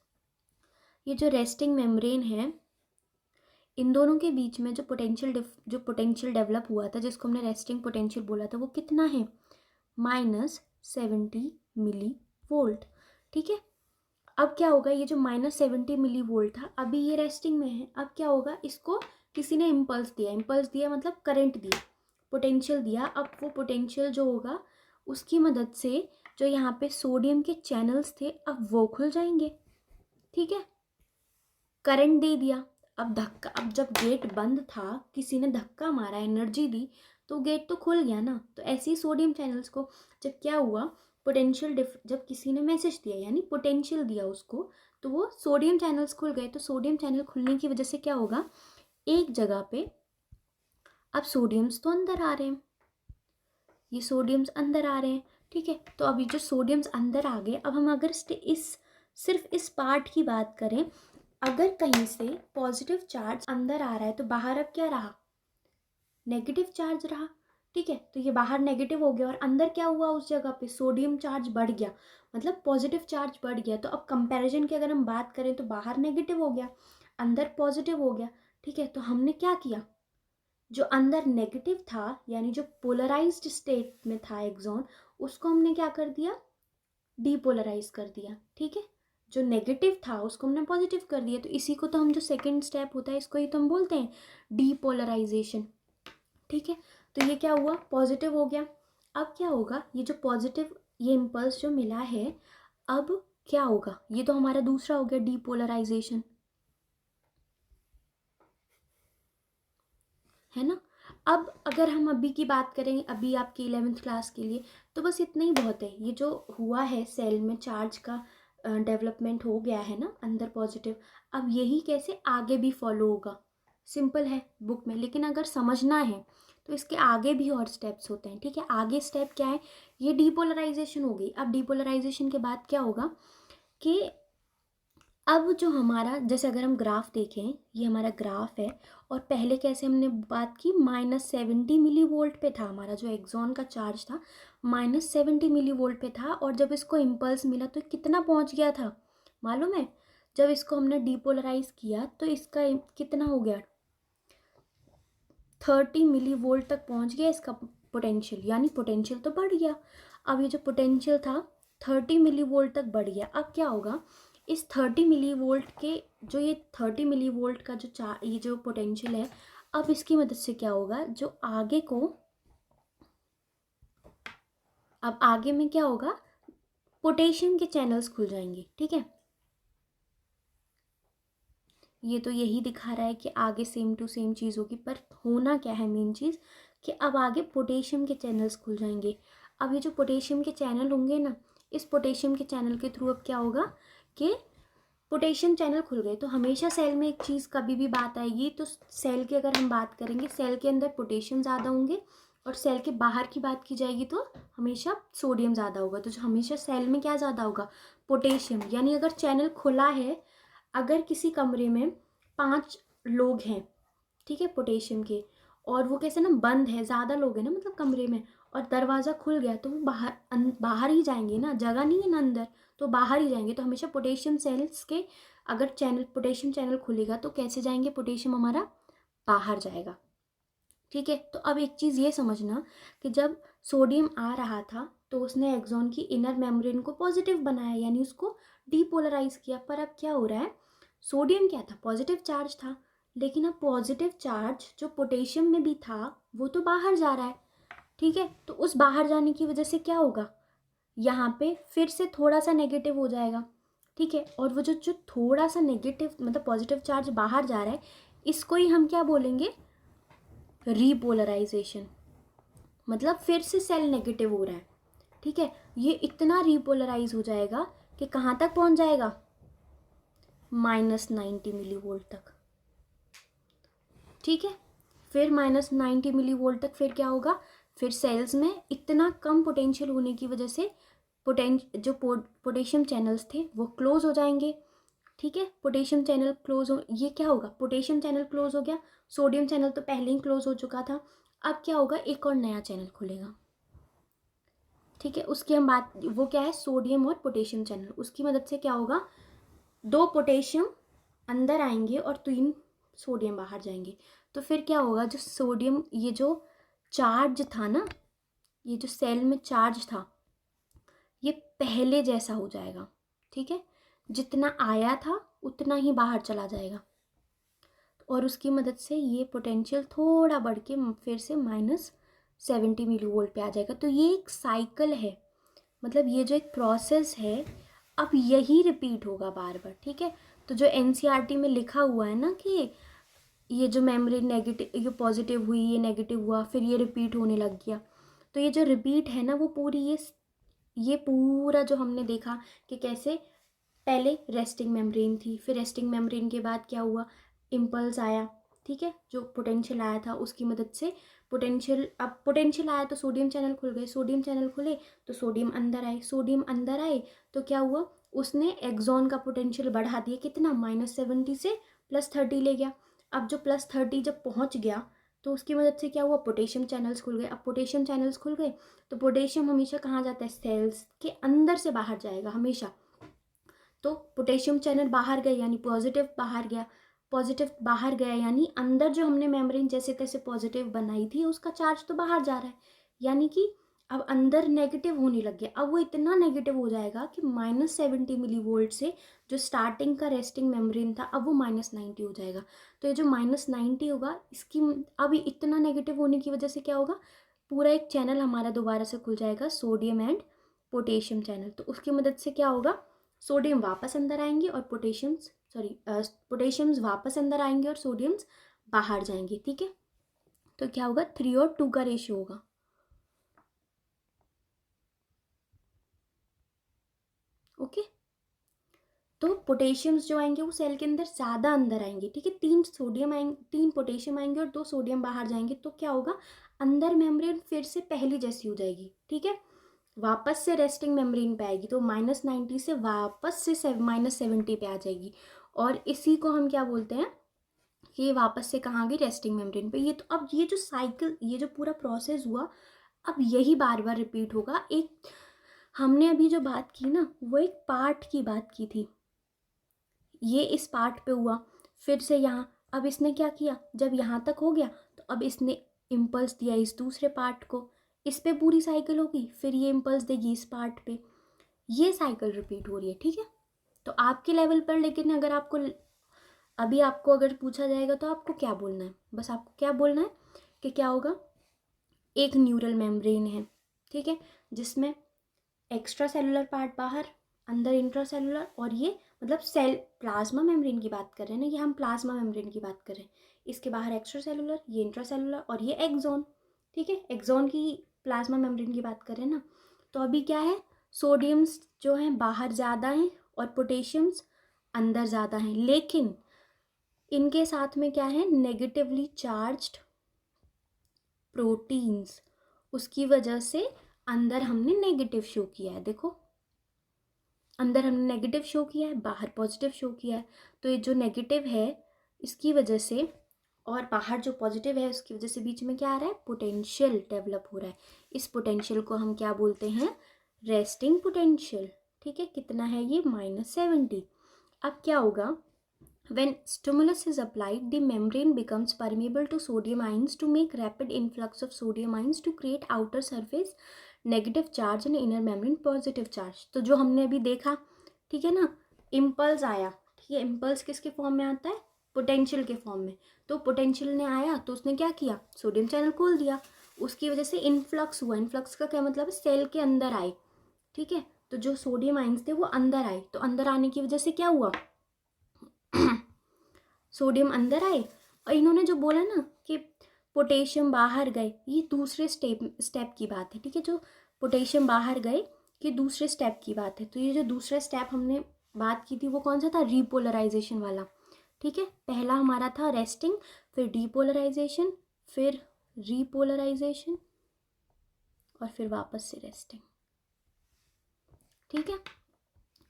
ये जो रेस्टिंग मेम्ब्रेन है इन दोनों के बीच में जो पोटेंशियल डेवलप हुआ था, जिसको हमने रेस्टिंग पोटेंशियल बोला था, वो कितना है, -70 मिली वोल्ट, ठीक है। अब क्या होगा, ये जो -70 मिली वोल्ट था अभी ये रेस्टिंग में है। अब क्या होगा, इसको किसी ने इम्पल्स दिया मतलब करंट दिया, पोटेंशियल दिया। अब वो पोटेंशियल जो होगा उसकी मदद से जो यहाँ पे सोडियम के चैनल्स थे अब वो खुल जाएंगे। ठीक है, करंट दे दिया, अब धक्का, अब जब गेट बंद था किसी ने धक्का मारा, एनर्जी दी, तो गेट तो खुल गया ना। तो ऐसे ही सोडियम चैनल्स को जब क्या हुआ, पोटेंशियल जब किसी ने मैसेज दिया यानी पोटेंशियल दिया उसको, तो वो सोडियम चैनल्स खुल गए। तो सोडियम चैनल खुलने की वजह से क्या होगा, एक जगह पे अब सोडियम्स तो अंदर आ रहे हैं, ये सोडियम्स अंदर आ रहे हैं। ठीक है, तो अभी जो सोडियम्स अंदर आ गए, अब हम अगर सिर्फ इस पार्ट की बात करें, अगर कहीं से पॉजिटिव चार्ज अंदर आ रहा है तो बाहर अब क्या रहा, नेगेटिव चार्ज रहा। ठीक है, तो ये बाहर नेगेटिव हो गया और अंदर क्या हुआ, उस जगह पे सोडियम चार्ज बढ़ गया, मतलब पॉजिटिव चार्ज बढ़ गया। तो अब कंपैरिजन की अगर हम बात करें तो बाहर नेगेटिव हो गया, अंदर पॉजिटिव हो गया। ठीक है, तो हमने क्या किया, जो अंदर नेगेटिव था यानी जो पोलराइज्ड स्टेट में था एक्सॉन, उसको हमने क्या कर दिया, डीपोलराइज कर दिया। ठीक है, जो नेगेटिव था उसको हमने पॉजिटिव कर दिया। तो इसी को तो हम, जो सेकंड स्टेप होता है, इसको ही तो हम बोलते हैं डीपोलराइजेशन। ठीक है, तो ये क्या हुआ, पॉजिटिव हो गया। अब क्या होगा, ये जो पॉजिटिव ये इम्पल्स जो मिला है, अब क्या होगा, ये तो हमारा दूसरा हो गया डीपोलराइजेशन, है ना। अब अगर हम अभी की बात करें, अभी आपकी 11th क्लास के लिए, तो बस इतना ही बहुत है। ये जो हुआ है सेल में चार्ज का डेवलपमेंट हो गया है ना अंदर पॉजिटिव, अब यही कैसे आगे भी फॉलो होगा, सिंपल है बुक में, लेकिन अगर समझना है तो इसके आगे भी और स्टेप्स होते हैं। ठीक है, आगे स्टेप क्या है, ये डीपोलराइजेशन हो गई। अब डीपोलराइजेशन के बाद क्या होगा कि अब जो हमारा, जैसे अगर हम ग्राफ देखें, ये हमारा ग्राफ है, और पहले कैसे हमने बात की, -70 मिली वोल्ट पे था हमारा जो एक्सॉन का चार्ज था, -70 मिली वोल्ट पे था। और जब इसको इम्पल्स मिला तो कितना पहुंच गया था मालूम है, जब इसको हमने डीपोलराइज किया तो इसका कितना हो गया, 30 मिली वोल्ट तक पहुंच गया इसका पोटेंशियल, यानी पोटेंशियल तो बढ़ गया। अब ये जो पोटेंशियल था 30 मिली वोल्ट तक बढ़ गया। अब क्या होगा, इस 30 मिली वोल्ट के, जो ये 30 मिली वोल्ट का जो ये जो पोटेंशियल है, अब इसकी मदद से क्या होगा, जो आगे को, अब आगे में क्या होगा, पोटेशियम के चैनल्स खुल जाएंगे। ठीक है, ये तो यही दिखा रहा है कि आगे सेम टू सेम चीज़ होगी, पर होना क्या है मेन चीज़, कि अब आगे पोटेशियम के चैनल्स खुल जाएंगे। अब ये जो पोटेशियम के चैनल होंगे ना, इस पोटेशियम के चैनल के थ्रू अब क्या होगा कि पोटेशियम चैनल खुल गए। तो हमेशा सेल में एक चीज़ कभी भी बात आएगी, तो सेल की अगर हम बात करेंगे, सेल के अंदर पोटेशियम ज़्यादा होंगे, और सेल के बाहर की बात की जाएगी तो हमेशा सोडियम ज़्यादा होगा। तो जो हमेशा सेल में क्या ज़्यादा होगा, पोटेशियम। यानी अगर चैनल खुला है, अगर किसी कमरे में 5 लोग हैं, ठीक है, पोटेशियम के, और वो कैसे ना बंद है, ज़्यादा लोग हैं ना मतलब कमरे में, और दरवाज़ा खुल गया, तो वो बाहर ही जाएंगे ना, जगह नहीं है ना अंदर, तो बाहर ही जाएंगे। तो हमेशा पोटेशियम सेल्स के अगर पोटेशियम चैनल खुलेगा तो कैसे जाएंगे, पोटेशियम हमारा बाहर जाएगा। ठीक है, तो अब एक चीज़ ये समझना कि जब सोडियम आ रहा था तो उसने एक्सॉन की इनर मेम्ब्रेन को पॉजिटिव बनाया, यानी उसको डीपोलराइज किया। पर अब क्या हो रहा है, सोडियम क्या था, पॉजिटिव चार्ज था, लेकिन अब पॉजिटिव चार्ज जो पोटेशियम में भी था वो तो बाहर जा रहा है। ठीक है, तो उस बाहर जाने की वजह से क्या होगा, यहाँ पे फिर से थोड़ा सा नेगेटिव हो जाएगा। ठीक है, और वो जो जो थोड़ा सा नेगेटिव मतलब पॉजिटिव चार्ज बाहर जा रहा है, इसको ही हम क्या बोलेंगे, रीपोलराइजेशन, मतलब फिर से सेल नेगेटिव हो रहा है। ठीक है, ये इतना रीपोलराइज हो जाएगा कि कहाँ तक पहुँच जाएगा, -90 मिली वोल्ट तक। ठीक है, फिर -90 मिली वोल्ट तक फिर क्या होगा, फिर सेल्स में इतना कम पोटेंशियल होने की वजह से जो पोटेशियम चैनल्स थे वो क्लोज हो जाएंगे। ठीक है, पोटेशियम चैनल क्लोज हो, ये क्या होगा, पोटेशियम चैनल क्लोज हो गया, सोडियम चैनल तो पहले ही क्लोज हो चुका था। अब क्या होगा, एक और नया चैनल खुलेगा। ठीक है, उसकी हम बात, वो क्या है, सोडियम और पोटेशियम चैनल, उसकी मदद से क्या होगा, 2 पोटेशियम अंदर आएंगे और 3 सोडियम बाहर जाएंगे। तो फिर क्या होगा, जो सोडियम, ये जो चार्ज था ना, ये जो सेल में चार्ज था, ये पहले जैसा हो जाएगा। ठीक है, जितना आया था उतना ही बाहर चला जाएगा, और उसकी मदद से ये पोटेंशियल थोड़ा बढ़ के फिर से -70 मिली वोल्ट पे आ जाएगा। तो ये एक साइकिल है, मतलब ये जो एक प्रोसेस है अब यही रिपीट होगा बार बार, ठीक है। तो जो एनसीईआरटी में लिखा हुआ है ना कि ये जो मेमोरी नेगेटिव, ये पॉजिटिव हुई, ये नेगेटिव हुआ, फिर ये रिपीट होने लग गया, तो ये जो रिपीट है ना वो पूरी ये पूरा जो हमने देखा कि कैसे पहले रेस्टिंग मेम्ब्रेन थी, फिर रेस्टिंग मेम्ब्रेन के बाद क्या हुआ, इम्पल्स आया, ठीक है, जो पोटेंशियल आया था उसकी मदद से पोटेंशियल, अब पोटेंशियल आया तो सोडियम चैनल खुल गए, सोडियम चैनल खुले तो सोडियम अंदर आए, सोडियम अंदर आए तो क्या हुआ, उसने एक्सॉन का पोटेंशियल बढ़ा दिया, कितना, -70 से +30 ले गया। अब जो +30 जब पहुंच गया तो उसकी मदद से क्या हुआ, पोटेशियम चैनल्स खुल गए। अब पोटेशियम चैनल्स खुल गए तो पोटेशियम हमेशा कहाँ जाता है, सेल्स के अंदर से बाहर जाएगा हमेशा। तो पोटेशियम चैनल बाहर गए यानी पॉजिटिव बाहर गया, पॉजिटिव बाहर गया यानी अंदर जो हमने मेम्ब्रेन जैसे तैसे पॉजिटिव बनाई थी उसका चार्ज तो बाहर जा रहा है, यानी कि अब अंदर नेगेटिव होने लग गया। अब वो इतना नेगेटिव हो जाएगा कि -70 मिलीवोल्ट से जो स्टार्टिंग का रेस्टिंग मेम्ब्रेन था अब वो -90 हो जाएगा। तो ये जो -90 होगा इसकी, अब इतना नेगेटिव होने की वजह से क्या होगा, पूरा एक चैनल हमारा दोबारा से खुल जाएगा, सोडियम एंड पोटेशियम चैनल। तो उसकी मदद से क्या होगा, सोडियम वापस अंदर आएंगे और पोटेशियम्स वापस अंदर आएंगे और सोडियम्स बाहर जाएंगे, ठीक है। तो क्या होगा, 3 और 2 का रेशियो होगा, ओके। तो पोटेशियम्स जो आएंगे वो सेल के अंदर ज़्यादा अंदर आएंगे, ठीक है, 3 सोडियम आएंगे, 3 पोटेशियम आएंगे और 2 सोडियम बाहर जाएंगे। तो क्या होगा, अंदर मेम्ब्रेन फिर से पहली जैसी हो जाएगी, ठीक है, वापस से रेस्टिंग मेम्ब्रेन पे आएगी, तो -90 से वापस से -70 पे आ जाएगी। और इसी को हम क्या बोलते हैं, ये वापस से कहाँ गई, रेस्टिंग मेम्ब्रेन पे। ये तो अब ये जो साइकिल, ये जो पूरा प्रोसेस हुआ अब यही बार बार रिपीट होगा। एक हमने अभी जो बात की ना वो एक पार्ट की बात की थी, ये इस पार्ट पे हुआ, फिर से यहाँ, अब इसने क्या किया, जब यहाँ तक हो गया तो अब इसने इम्पल्स दिया इस दूसरे पार्ट को, इस पे पूरी साइकिल होगी, फिर ये इम्पल्स देगी इस पार्ट पे, ये साइकिल रिपीट हो रही है, ठीक है। तो आपके लेवल पर, लेकिन अगर आपको अभी आपको अगर पूछा जाएगा तो आपको क्या बोलना है, बस आपको क्या बोलना है कि क्या होगा, एक न्यूरल मेम्ब्रेन है, ठीक है, जिसमें एक्स्ट्रा सेलुलर पार्ट बाहर, अंदर इंट्रा सेलुलर, और ये मतलब सेल प्लाज्मा मेम्ब्रेन की बात कर रहे हैं ना, ये हम प्लाज्मा मेम्ब्रेन की बात कर रहे हैं, इसके बाहर एक्स्ट्रा सेलुलर, ये इंट्रा सेलुलर और ये एक्सॉन, ठीक है, एक्सॉन की प्लाज्मा मेम्ब्रेन की बात कर रहे हैं ना। तो अभी क्या है, सोडियम्स जो हैं बाहर ज़्यादा हैं और पोटेशियम्स अंदर ज़्यादा हैं, लेकिन इनके साथ में क्या है, नेगेटिवली चार्ज्ड प्रोटीन्स, उसकी वजह से अंदर हमने नेगेटिव शो किया है, देखो अंदर हमने नेगेटिव शो किया है, बाहर पॉजिटिव शो किया है। तो ये जो नेगेटिव है इसकी वजह से और बाहर जो पॉजिटिव है उसकी वजह से बीच में क्या आ रहा है, पोटेंशियल डेवलप हो रहा है। इस पोटेंशियल को हम क्या बोलते हैं, रेस्टिंग पोटेंशियल, ठीक है, कितना है ये, -70। अब क्या होगा, when stimulus is applied, the membrane becomes permeable to sodium ions to make rapid influx of sodium ions to create outer surface negative charge and inner membrane positive charge। तो जो हमने अभी देखा, ठीक है ना, इम्पल्स आया, ठीक है, इम्पल्स किसके फॉर्म में आता है, पोटेंशियल के फॉर्म में। तो पोटेंशियल ने आया तो उसने क्या किया, सोडियम चैनल खोल दिया, उसकी वजह से इन्फ्लक्स हुआ। इन्फ्लक्स का क्या मतलब है, सेल के अंदर आए, ठीक है। तो जो सोडियम आइंस थे वो अंदर आए, तो अंदर आने की वजह से क्या हुआ, सोडियम अंदर आए, और इन्होंने जो बोला ना कि पोटेशियम बाहर गए, ये दूसरे स्टेप की बात है, ठीक है, जो पोटेशियम बाहर गए कि दूसरे स्टेप की बात है। तो ये जो दूसरा स्टेप हमने बात की थी वो कौन सा था, रीपोलराइजेशन वाला, ठीक है। पहला हमारा था रेस्टिंग, फिर डीपोलराइजेशन, फिर रीपोलराइजेशन और फिर वापस से रेस्टिंग, ठीक है।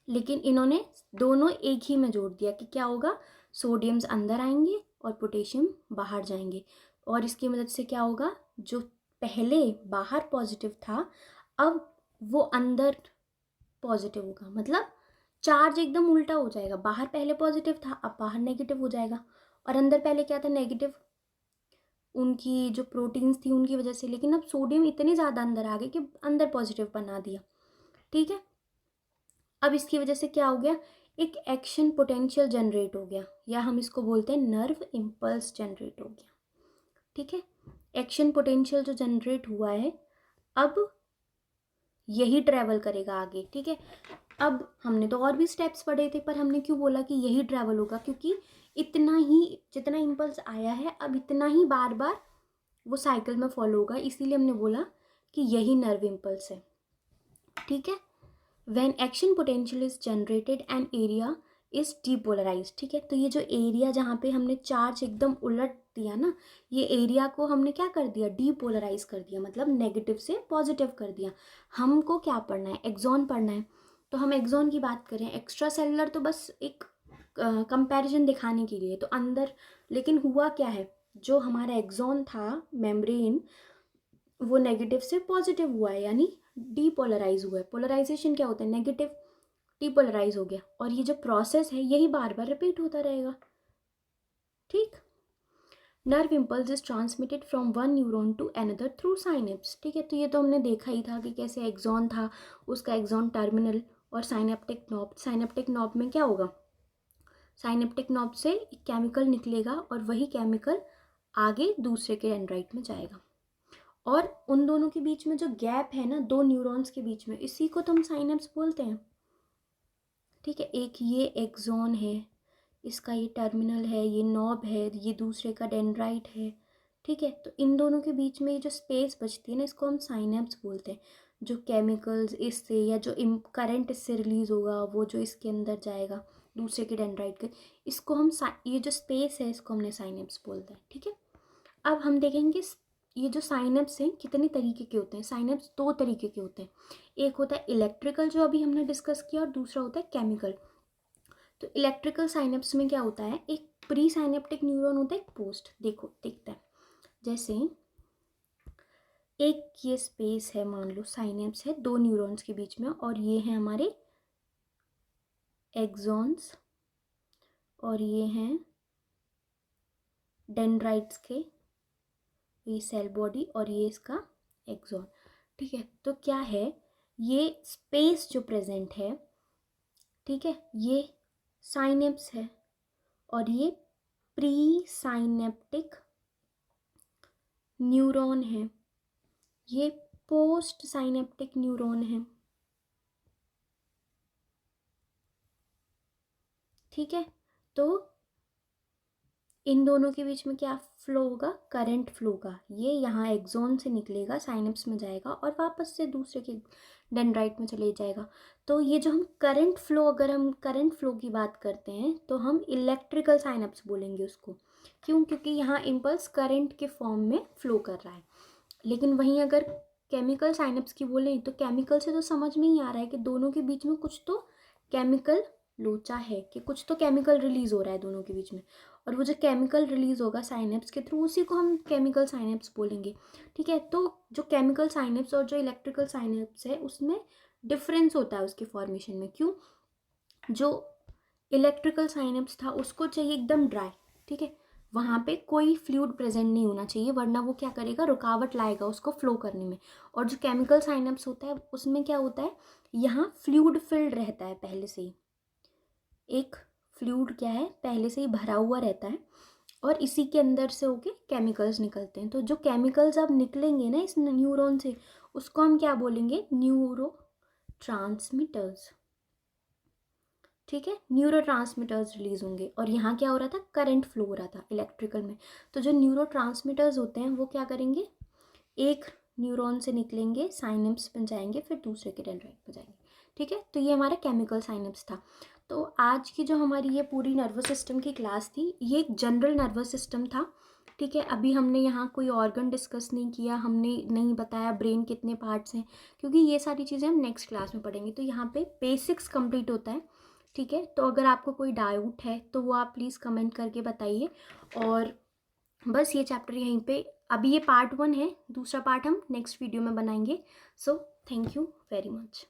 लेकिन इन्होंने दोनों एक ही में जोड़ दिया कि क्या होगा, सोडियम्स अंदर आएंगे और पोटेशियम बाहर जाएंगे, और इसकी मदद से क्या होगा, जो पहले बाहर पॉजिटिव था अब वो अंदर पॉजिटिव होगा, मतलब चार्ज एकदम उल्टा हो जाएगा, बाहर पहले पॉजिटिव था अब बाहर नेगेटिव हो जाएगा, और अंदर पहले क्या था, नेगेटिव, उनकी जो प्रोटीन्स थी उनकी वजह से, लेकिन अब सोडियम इतनी ज़्यादा अंदर आ गई कि अंदर पॉजिटिव बना दिया, ठीक है। अब इसकी वजह से क्या हो गया, एक एक्शन पोटेंशियल जनरेट हो गया, या हम इसको बोलते हैं नर्व इम्पल्स जनरेट हो गया, ठीक है। एक्शन पोटेंशियल जो जनरेट हुआ है, अब यही ट्रैवल करेगा आगे, ठीक है। अब हमने तो और भी स्टेप्स पढ़े थे, पर हमने क्यों बोला कि यही ट्रैवल होगा, क्योंकि इतना ही जितना इम्पल्स आया है अब इतना ही बार बार वो साइकिल में फॉलो होगा, इसीलिए हमने बोला कि यही नर्व इम्पल्स है, ठीक है। When action potential is generated and area is depolarize, ठीक है। तो ये जो एरिया जहाँ पे हमने चार्ज एकदम उलट दिया ना, ये एरिया को हमने क्या कर दिया, डीपोलराइज कर दिया, मतलब नेगेटिव से पॉजिटिव कर दिया। हमको क्या पढ़ना है, एक्सॉन पढ़ना है, तो हम एक्सॉन की बात करें। एक्स्ट्रा सेलुलर तो बस एक कंपैरिजन दिखाने के लिए, तो अंदर लेकिन हुआ क्या है, जो हमारा एक्सॉन था मेम्ब्रेन वो नेगेटिव से पॉजिटिव हुआ है, यानी डीपोलराइज हुआ है। पोलराइजेशन क्या होता है, नेगेटिव डीपोलराइज हो गया, और ये जो प्रोसेस है यही बार बार रिपीट होता रहेगा, ठीक। Nerve impulse is transmitted from one neuron to another through synapse, ठीक है। तो ये तो हमने देखा ही था कि कैसे एक्सॉन था, उसका एक्सॉन टर्मिनल और साइनेप्टिक नॉब। साइनेप्टिक नॉब में क्या होगा, साइनेप्टिक नॉब से एक केमिकल निकलेगा और वही केमिकल आगे दूसरे के डेंड्राइट में जाएगा, और उन दोनों के बीच में जो गैप है ना, दो न्यूरॉन्स के बीच में, इसी को तो हम साइनेप्स बोलते हैं, ठीक है। एक ये एक्सॉन है, इसका ये टर्मिनल है, ये नॉब है, ये दूसरे का डेंड्राइट है, ठीक है। तो इन दोनों के बीच में ये जो स्पेस बचती है ना, इसको हम साइनेप्स बोलते हैं। जो केमिकल्स इससे या जो करंट इससे रिलीज़ होगा वो जो इसके अंदर जाएगा दूसरे के डेंड्राइट के, इसको हम ये जो स्पेस है इसको हमने साइनेप्स बोलते हैं, ठीक है। अब हम देखेंगे ये जो साइनेप्स हैं कितने तरीके के होते हैं। साइनेप्स दो तरीके के होते हैं, एक होता है इलेक्ट्रिकल जो अभी हमने डिस्कस किया, और दूसरा होता है केमिकल। तो इलेक्ट्रिकल साइनेप्स में क्या होता है, एक प्री साइनेप्टिक न्यूरॉन होता है, एक पोस्ट। देखो दिखता है जैसे एक ये स्पेस है, मान लो साइनेप्स है दो न्यूरॉन्स के बीच में, और ये हैं हमारे एक्सॉन्स और ये हैं डेंड्राइट्स के, ये सेल बॉडी और ये इसका एक्सॉन, ठीक है। तो क्या है, ये स्पेस जो प्रेजेंट है, ठीक है, ये साइनेप्स है, और ये प्री साइनेप्टिक न्यूरॉन है, ये पोस्ट साइनेप्टिक न्यूरॉन है, ठीक है। तो इन दोनों के बीच में क्या फ्लो होगा, करंट फ्लो होगा। ये यहाँ एक्सॉन से निकलेगा, साइनेप्स में जाएगा और वापस से दूसरे के डेंड्राइट में चले जाएगा। तो ये जो हम करंट फ्लो, अगर हम करंट फ्लो की बात करते हैं तो हम इलेक्ट्रिकल साइनेप्स बोलेंगे उसको। क्यों, क्योंकि यहाँ इम्पल्स करंट के फॉर्म में फ्लो कर रहा है। लेकिन वहीं अगर केमिकल साइनेप्स की बोलें तो केमिकल से तो समझ में ही आ रहा है कि दोनों के बीच में कुछ तो केमिकल लोचा है, कि कुछ तो केमिकल रिलीज़ हो रहा है दोनों के बीच में, और वो जो केमिकल रिलीज़ होगा साइनेप्स के थ्रू उसी को हम केमिकल साइनेप्स बोलेंगे, ठीक है। तो जो केमिकल साइनेप्स और जो इलेक्ट्रिकल साइनेप्स है उसमें डिफरेंस होता है उसके फॉर्मेशन में। क्यों, जो इलेक्ट्रिकल साइनेप्स था उसको चाहिए एकदम ड्राई, ठीक है, वहाँ पे कोई फ्लूइड प्रेजेंट नहीं होना चाहिए, वरना वो क्या करेगा, रुकावट लाएगा उसको फ्लो करने में। और जो केमिकल साइनेप्स होता है उसमें क्या होता है, यहाँ फ्लूइड फिल्ड रहता है पहले से ही, एक फ्लूइड क्या है पहले से ही भरा हुआ रहता है, और इसी के अंदर से होके केमिकल्स निकलते हैं। तो जो केमिकल्स अब निकलेंगे ना इस न्यूरॉन से, उसको हम क्या बोलेंगे, न्यूरो ट्रांसमीटर्स, ठीक है। न्यूरो ट्रांसमीटर्स रिलीज होंगे, और यहाँ क्या हो रहा था, करंट फ्लो हो रहा था इलेक्ट्रिकल में। तो जो न्यूरो ट्रांसमीटर्स होते हैं वो क्या करेंगे, एक न्यूरॉन से निकलेंगे, साइनेप्स बन जाएंगे, फिर दूसरे के डेंड्राइट पर जाएंगे, ठीक है। तो ये हमारा केमिकल साइनेप्स था। तो आज की जो हमारी ये पूरी नर्वस सिस्टम की क्लास थी, ये एक जनरल नर्वस सिस्टम था, ठीक है। अभी हमने यहाँ कोई ऑर्गन डिस्कस नहीं किया, हमने नहीं बताया ब्रेन कितने पार्ट्स हैं, क्योंकि ये सारी चीज़ें हम नेक्स्ट क्लास में पढ़ेंगे। तो यहाँ पे बेसिक्स कंप्लीट होता है, ठीक है। तो अगर आपको कोई डाउट है तो वो आप प्लीज़ कमेंट करके बताइए। और बस ये चैप्टर यहीं पे, अभी ये पार्ट 1 है, दूसरा पार्ट हम नेक्स्ट वीडियो में बनाएंगे। So thank you very much.